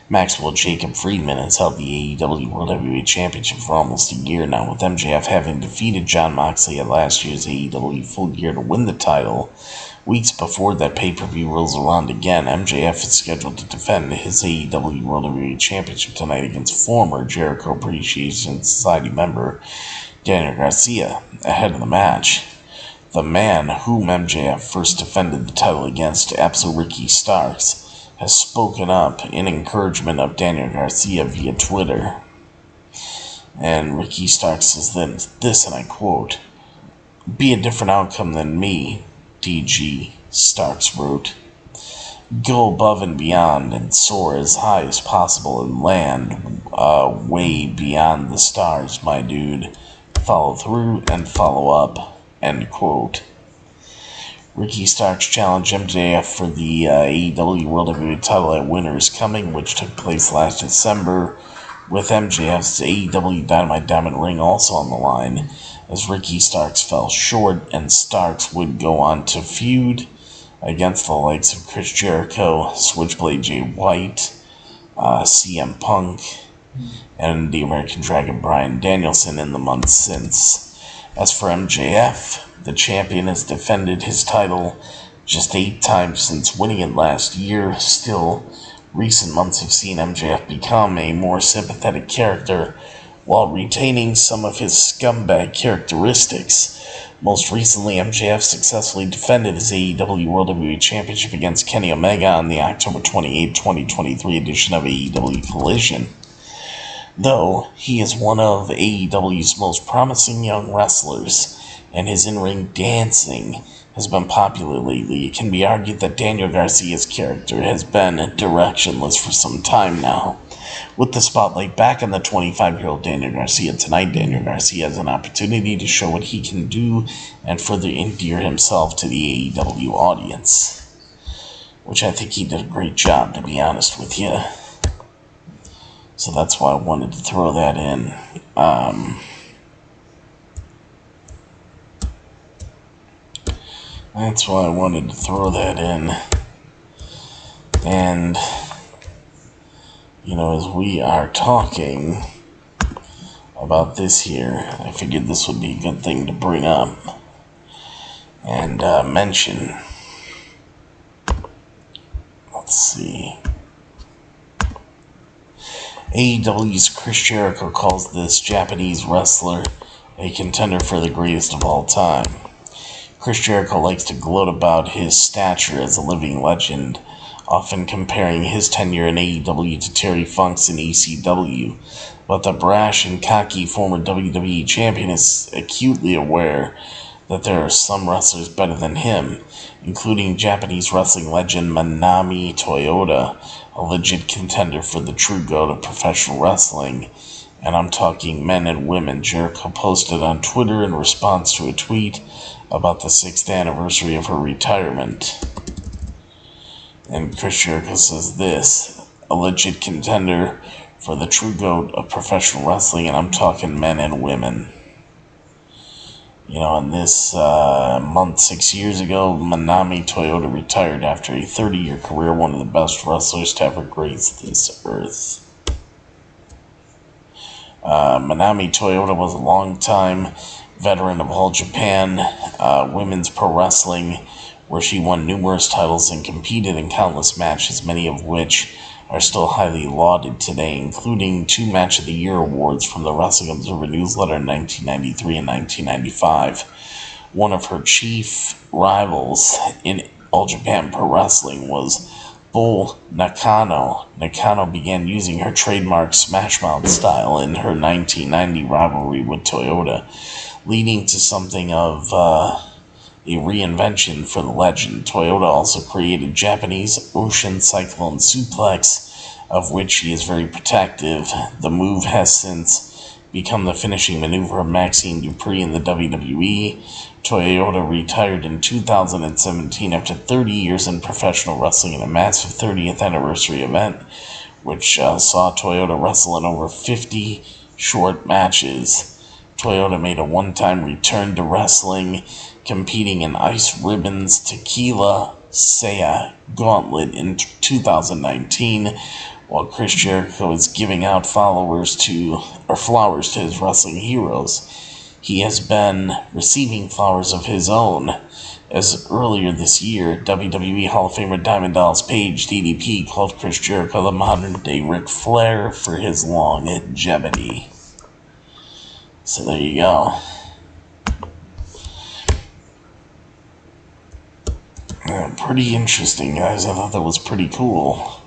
Maxwell Jacob Friedman has held the AEW World Heavyweight Championship for almost a year now, with MJF having defeated Jon Moxley at last year's AEW Full Gear to win the title. Weeks before that pay-per-view rolls around again, MJF is scheduled to defend his AEW World Heavyweight Championship tonight against former Jericho Appreciation Society member Daniel Garcia. Ahead of the match, the man whom MJF first defended the title against, Absolute Ricky Starks, has spoken up in encouragement of Daniel Garcia via Twitter. And Ricky Starks says this, and I quote, "Be a different outcome than me," DG Starks wrote. "Go above and beyond and soar as high as possible and land way beyond the stars, my dude. Follow through and follow up," end quote. Ricky Starks challenged MJF for the AEW World Heavyweight title at Winter is Coming, which took place last December, with MJF's AEW Dynamite Diamond Ring also on the line, as Ricky Starks fell short, and Starks would go on to feud against the likes of Chris Jericho, Switchblade Jay White, CM Punk, and the American Dragon Bryan Danielson in the months since. As for MJF, the champion has defended his title just 8 times since winning it last year. Still, recent months have seen MJF become a more sympathetic character while retaining some of his scumbag characteristics. Most recently, MJF successfully defended his AEW World Heavyweight Championship against Kenny Omega on the October 28, 2023 edition of AEW Collision. Though he is one of AEW's most promising young wrestlers, and his in-ring dancing has been popular lately, it can be argued that Daniel Garcia's character has been directionless for some time now. With the spotlight back on the 25-year-old Daniel Garcia tonight, Daniel Garcia has an opportunity to show what he can do and further endear himself to the AEW audience, which I think he did a great job, to be honest with you. So that's why I wanted to throw that in. That's why I wanted to throw that in. And, you know, as we are talking about this here, I figured this would be a good thing to bring up and mention. Let's see. AEW's Chris Jericho calls this Japanese wrestler a contender for the greatest of all time. Chris Jericho likes to gloat about his stature as a living legend, often comparing his tenure in AEW to Terry Funk's in ECW, but the brash and cocky former WWE champion is acutely aware that there are some wrestlers better than him, including Japanese wrestling legend Manami Toyota, a legit contender for the true goat of professional wrestling. And I'm talking men and women. Jericho posted on Twitter in response to a tweet about the 6th anniversary of her retirement. And Chris Jericho says this: a legit contender for the true goat of professional wrestling, and I'm talking men and women. You know, in this month, 6 years ago, Manami Toyota retired after a 30-year career, one of the best wrestlers to ever grace this earth. Manami Toyota was a long-time veteran of All Japan women's pro wrestling, where she won numerous titles and competed in countless matches, many of which are still highly lauded today, including 2 Match of the Year awards from the Wrestling Observer newsletter in 1993 and 1995. One of her chief rivals in All Japan Pro Wrestling was Bull Nakano. Nakano began using her trademark Smash Mouth style in her 1990 rivalry with Toyota, leading to something of a reinvention for the legend. Toyota also created Japanese Ocean Cyclone Suplex, of which she is very protective. The move has since become the finishing maneuver of Maxine Dupree in the WWE. Toyota retired in 2017 after 30 years in professional wrestling in a massive 30th anniversary event, which saw Toyota wrestle in over 50 short matches. Toyota made a one-time return to wrestling, competing in Ice Ribbon's Tequila Saya Gauntlet in 2019, while Chris Jericho is giving out flowers to his wrestling heroes. He has been receiving flowers of his own, as earlier this year, WWE Hall of Famer Diamond Dallas Page, DDP, called Chris Jericho the modern-day Ric Flair for his longevity. So there you go. Pretty interesting, guys. I thought that was pretty cool.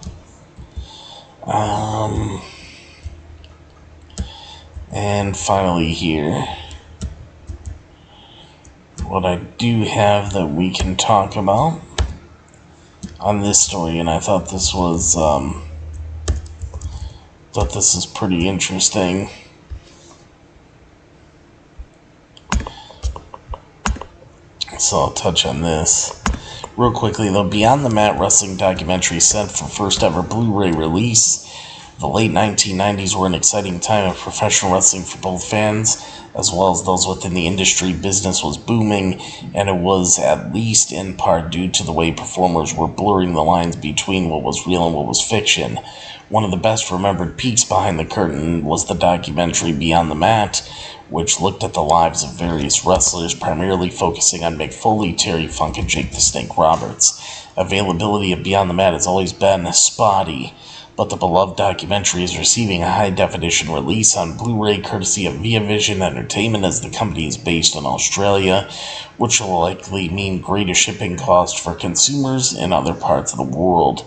And finally here, what I do have that we can talk about on this story, and I thought this was is pretty interesting. So I'll touch on this real quickly, though. Beyond the Mat wrestling documentary set for first ever Blu-ray release The late 1990s were an exciting time of professional wrestling for both fans as well as those within the industry. Business was booming, and it was at least in part due to the way performers were blurring the lines between what was real and what was fiction. One of the best remembered peeks behind the curtain was the documentary Beyond the Mat, which looked at the lives of various wrestlers, primarily focusing on Mick Foley, Terry Funk, and Jake the Snake Roberts. Availability of Beyond the Mat has always been spotty, but the beloved documentary is receiving a high-definition release on Blu-ray courtesy of Viavision Entertainment, as the company is based in Australia, which will likely mean greater shipping costs for consumers in other parts of the world.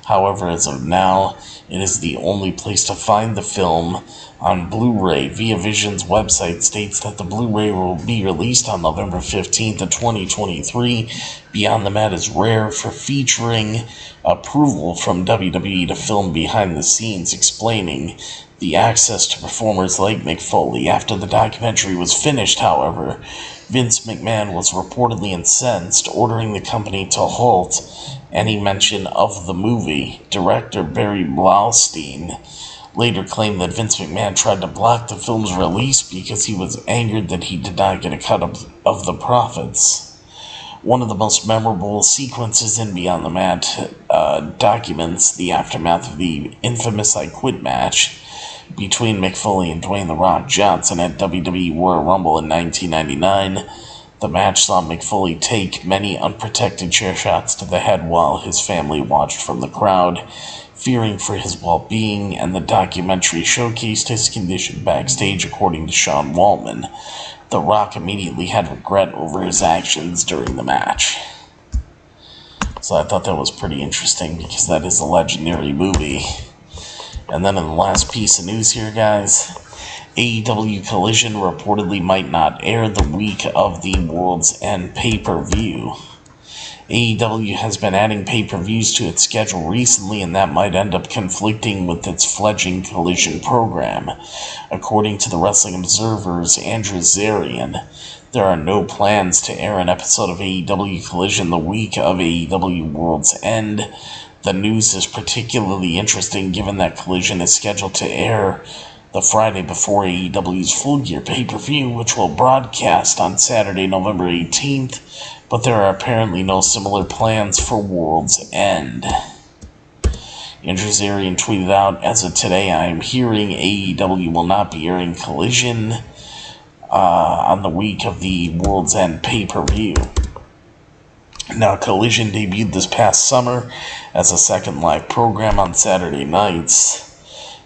However, as of now, it is the only place to find the film on Blu-ray. Viavision's website states that the Blu-ray will be released on November 15th of 2023. Beyond the Mat is rare for featuring approval from WWE to film behind the scenes, explaining the access to performers like Mick Foley. After the documentary was finished, however, Vince McMahon was reportedly incensed, ordering the company to halt any mention of the movie. Director Barry Blaustein later claimed that Vince McMahon tried to block the film's release because he was angered that he did not get a cut of the profits. One of the most memorable sequences in Beyond the Mat documents the aftermath of the infamous I Quit match between Mick Foley and Dwayne "The Rock" Johnson at WWE Royal Rumble in 1999. The match saw Mick Foley take many unprotected chair shots to the head while his family watched from the crowd, fearing for his well-being, and the documentary showcased his condition backstage, according to Sean Waltman. The Rock immediately had regret over his actions during the match. So I thought that was pretty interesting, because that is a legendary movie. And then in the last piece of news here, guys, AEW Collision reportedly might not air the week of the World's End pay-per-view. AEW has been adding pay-per-views to its schedule recently, and that might end up conflicting with its fledgling Collision program. According to the Wrestling Observer's Andrew Zarian, there are no plans to air an episode of AEW Collision the week of AEW World's End. The news is particularly interesting given that Collision is scheduled to air the Friday before AEW's Full Gear pay-per-view, which will broadcast on Saturday, November 18th, but there are apparently no similar plans for World's End. Andrew Zarian tweeted out, "As of today, I am hearing AEW will not be airing Collision on the week of the World's End pay-per-view." Now, Collision debuted this past summer as a second live program on Saturday nights,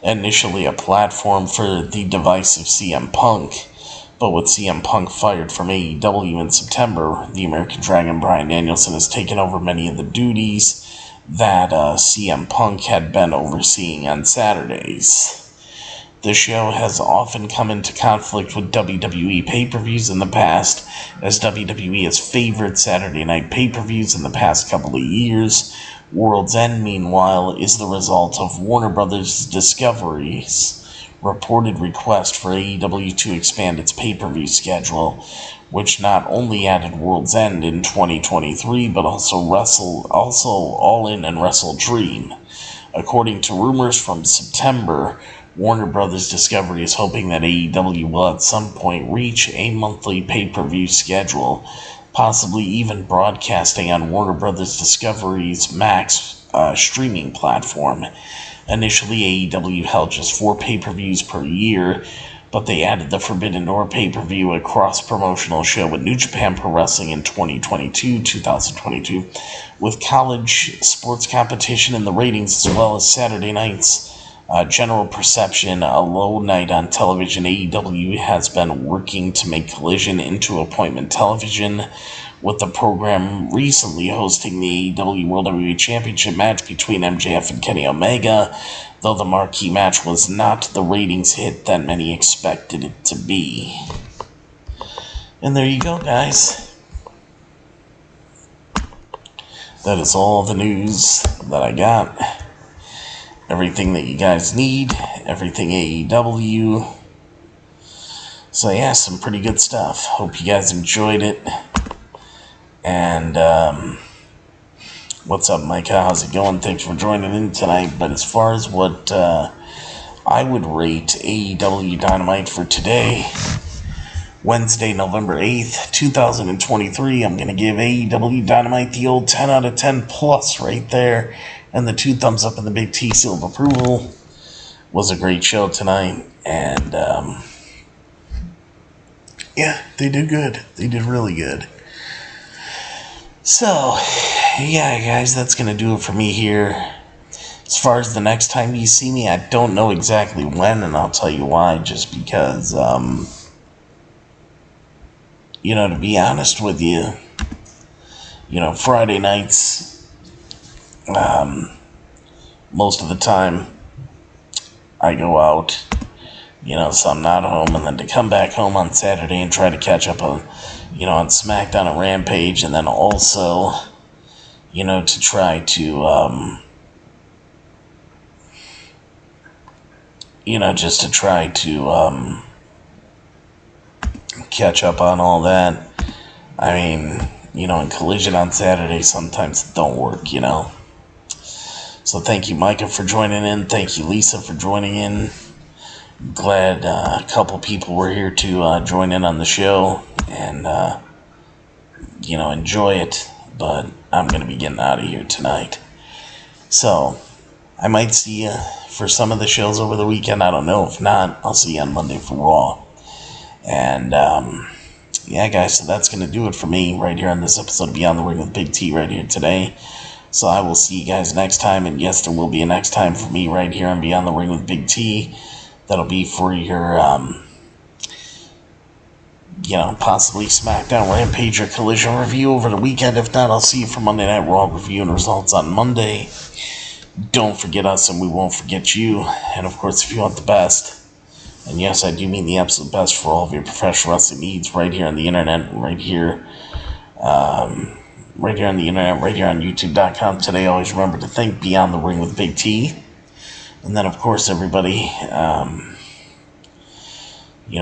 initially a platform for the divisive CM Punk, but with CM Punk fired from AEW in September, the American Dragon Bryan Danielson has taken over many of the duties that CM Punk had been overseeing on Saturdays. The show has often come into conflict with WWE pay-per-views in the past, as WWE has favored Saturday night pay-per-views in the past couple of years. World's End, meanwhile, is the result of Warner Brothers Discovery's reported request for AEW to expand its pay-per-view schedule, which not only added World's End in 2023, but also All In and Wrestle Dream. According to rumors from September, Warner Brothers Discovery is hoping that AEW will at some point reach a monthly pay-per-view schedule, possibly even broadcasting on Warner Brothers Discovery's Max streaming platform. Initially, AEW held just 4 pay-per-views per year, but they added the Forbidden Door pay-per-view, a cross-promotional show with New Japan Pro Wrestling in 2022, with college sports competition in the ratings, as well as Saturday nights. General perception, a low night on television. AEW has been working to make Collision into appointment television, with the program recently hosting the AEW World Heavyweight Championship match between MJF and Kenny Omega, though the marquee match was not the ratings hit that many expected it to be. And there you go, guys. That is all the news that I got. Everything that you guys need, everything AEW. So yeah, some pretty good stuff. Hope you guys enjoyed it. And what's up, Micah? How's it going? Thanks for joining in tonight. But as far as what I would rate AEW Dynamite for today, Wednesday, November 8th, 2023. I'm going to give AEW Dynamite the old 10 out of 10 plus right there. And the 2 thumbs up and the big T seal of approval. Was a great show tonight. And, yeah, they did good. They did really good. So, yeah, guys, that's going to do it for me here. As far as the next time you see me, I don't know exactly when, and I'll tell you why. Just because, to be honest with you, Friday nights, most of the time, I go out, so I'm not home, and then to come back home on Saturday and try to catch up on, on SmackDown and Rampage, and then also, to try to, just to try to catch up on all that. I mean, in Collision on Saturday sometimes it don't work, So thank you, Micah, for joining in. Thank you, Lisa, for joining in. Glad a couple people were here to join in on the show and, enjoy it. But I'm going to be getting out of here tonight. So, I might see you for some of the shows over the weekend. I don't know. If not, I'll see you on Monday for Raw. And, yeah, guys, so that's going to do it for me right here on this episode of Beyond the Ring with Big T right here today. So I will see you guys next time. And yes, there will be a next time for me right here on Beyond the Ring with Big T. That'll be for your, possibly SmackDown, Rampage, or Collision review over the weekend. If not, I'll see you for Monday Night Raw review and results on Monday. Don't forget us and we won't forget you. And of course, if you want the best, and yes, I do mean the absolute best for all of your professional wrestling needs right here on the internet, right here on the internet, right here on YouTube.com today. Always remember to think Beyond the Ring with Big T. And then, of course, everybody,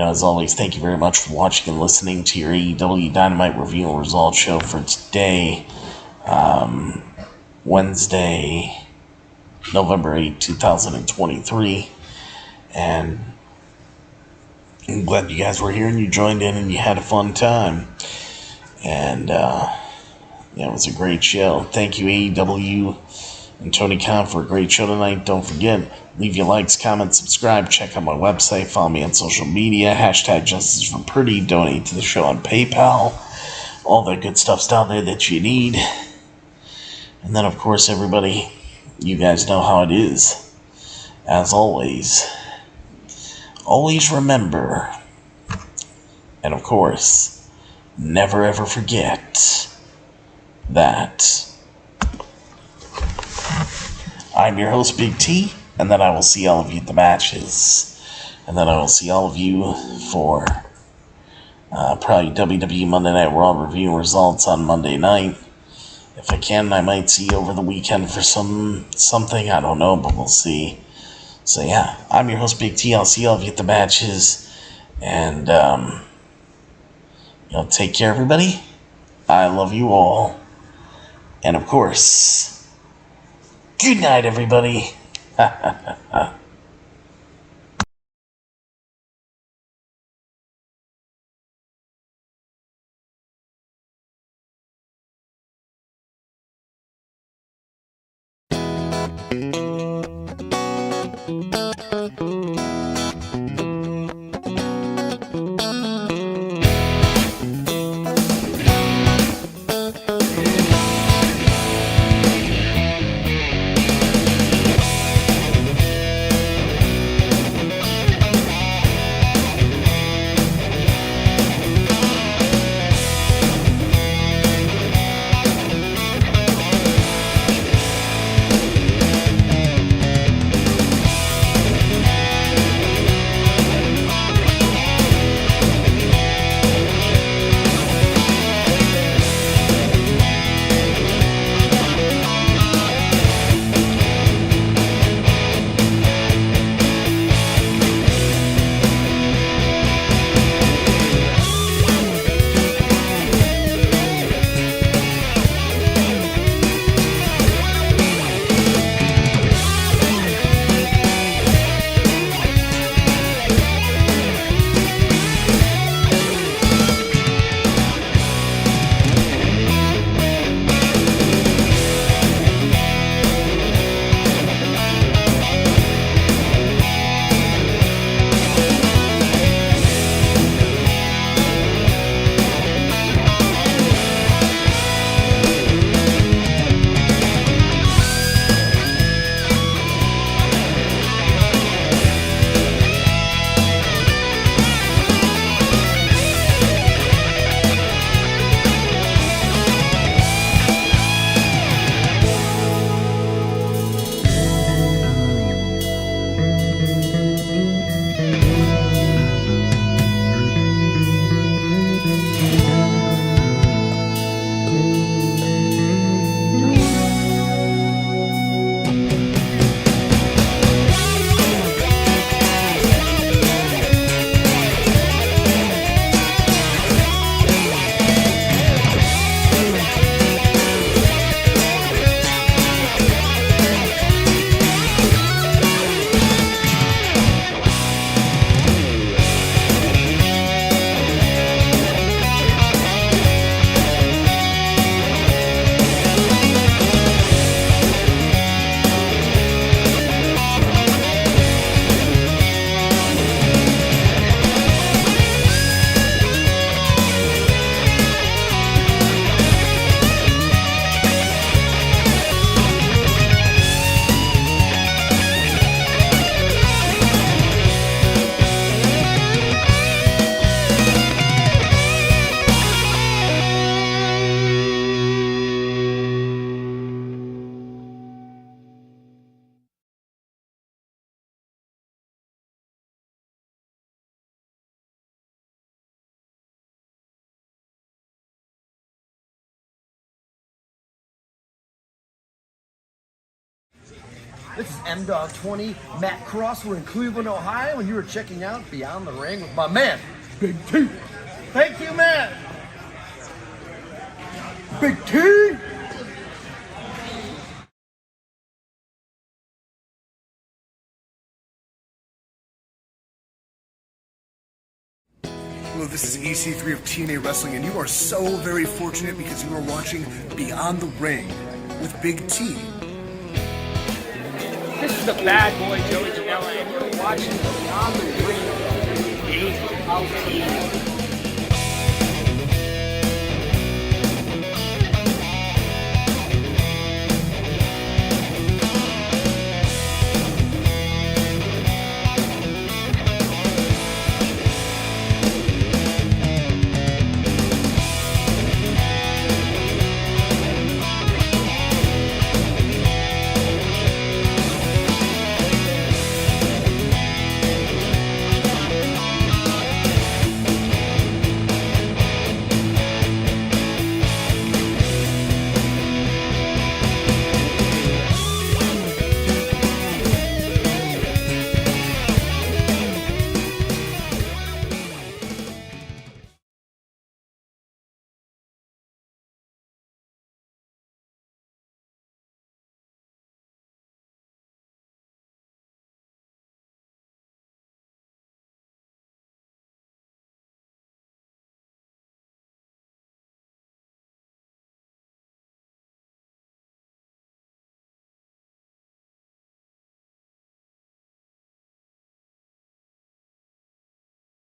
as always, thank you very much for watching and listening to your AEW Dynamite review and results show for today, Wednesday, November 8, 2023, and I'm glad you guys were here and you joined in and you had a fun time, and it was a great show. Thank you, AEW and Tony Khan, for a great show tonight. Don't forget, leave your likes, comments, subscribe, check out my website, follow me on social media, hashtag Justice for Pretty, donate to the show on PayPal, all that good stuff's down there that you need. And then, of course, everybody, you guys know how it is. As always, always remember, and of course, never ever forget that I'm your host, Big T, and then I will see all of you at the matches. And then I will see all of you for probably WWE Monday Night Raw review and results on Monday night. If I can, I might see you over the weekend for something. I don't know, but we'll see. So yeah, I'm your host, Big T. I'll see all of you at the matches. And, take care, everybody. I love you all. And of course, good night, everybody. This is M-Dog20, Matt Cross. We're in Cleveland, Ohio, and you were checking out Beyond the Ring with my man, Big T. Thank you, man. Big T. Hello, this is EC3 of TNA Wrestling, and you are so very fortunate because you are watching Beyond the Ring with Big T. This is the bad boy Joey Janela, and you're watching Beyond the Ring. Big T.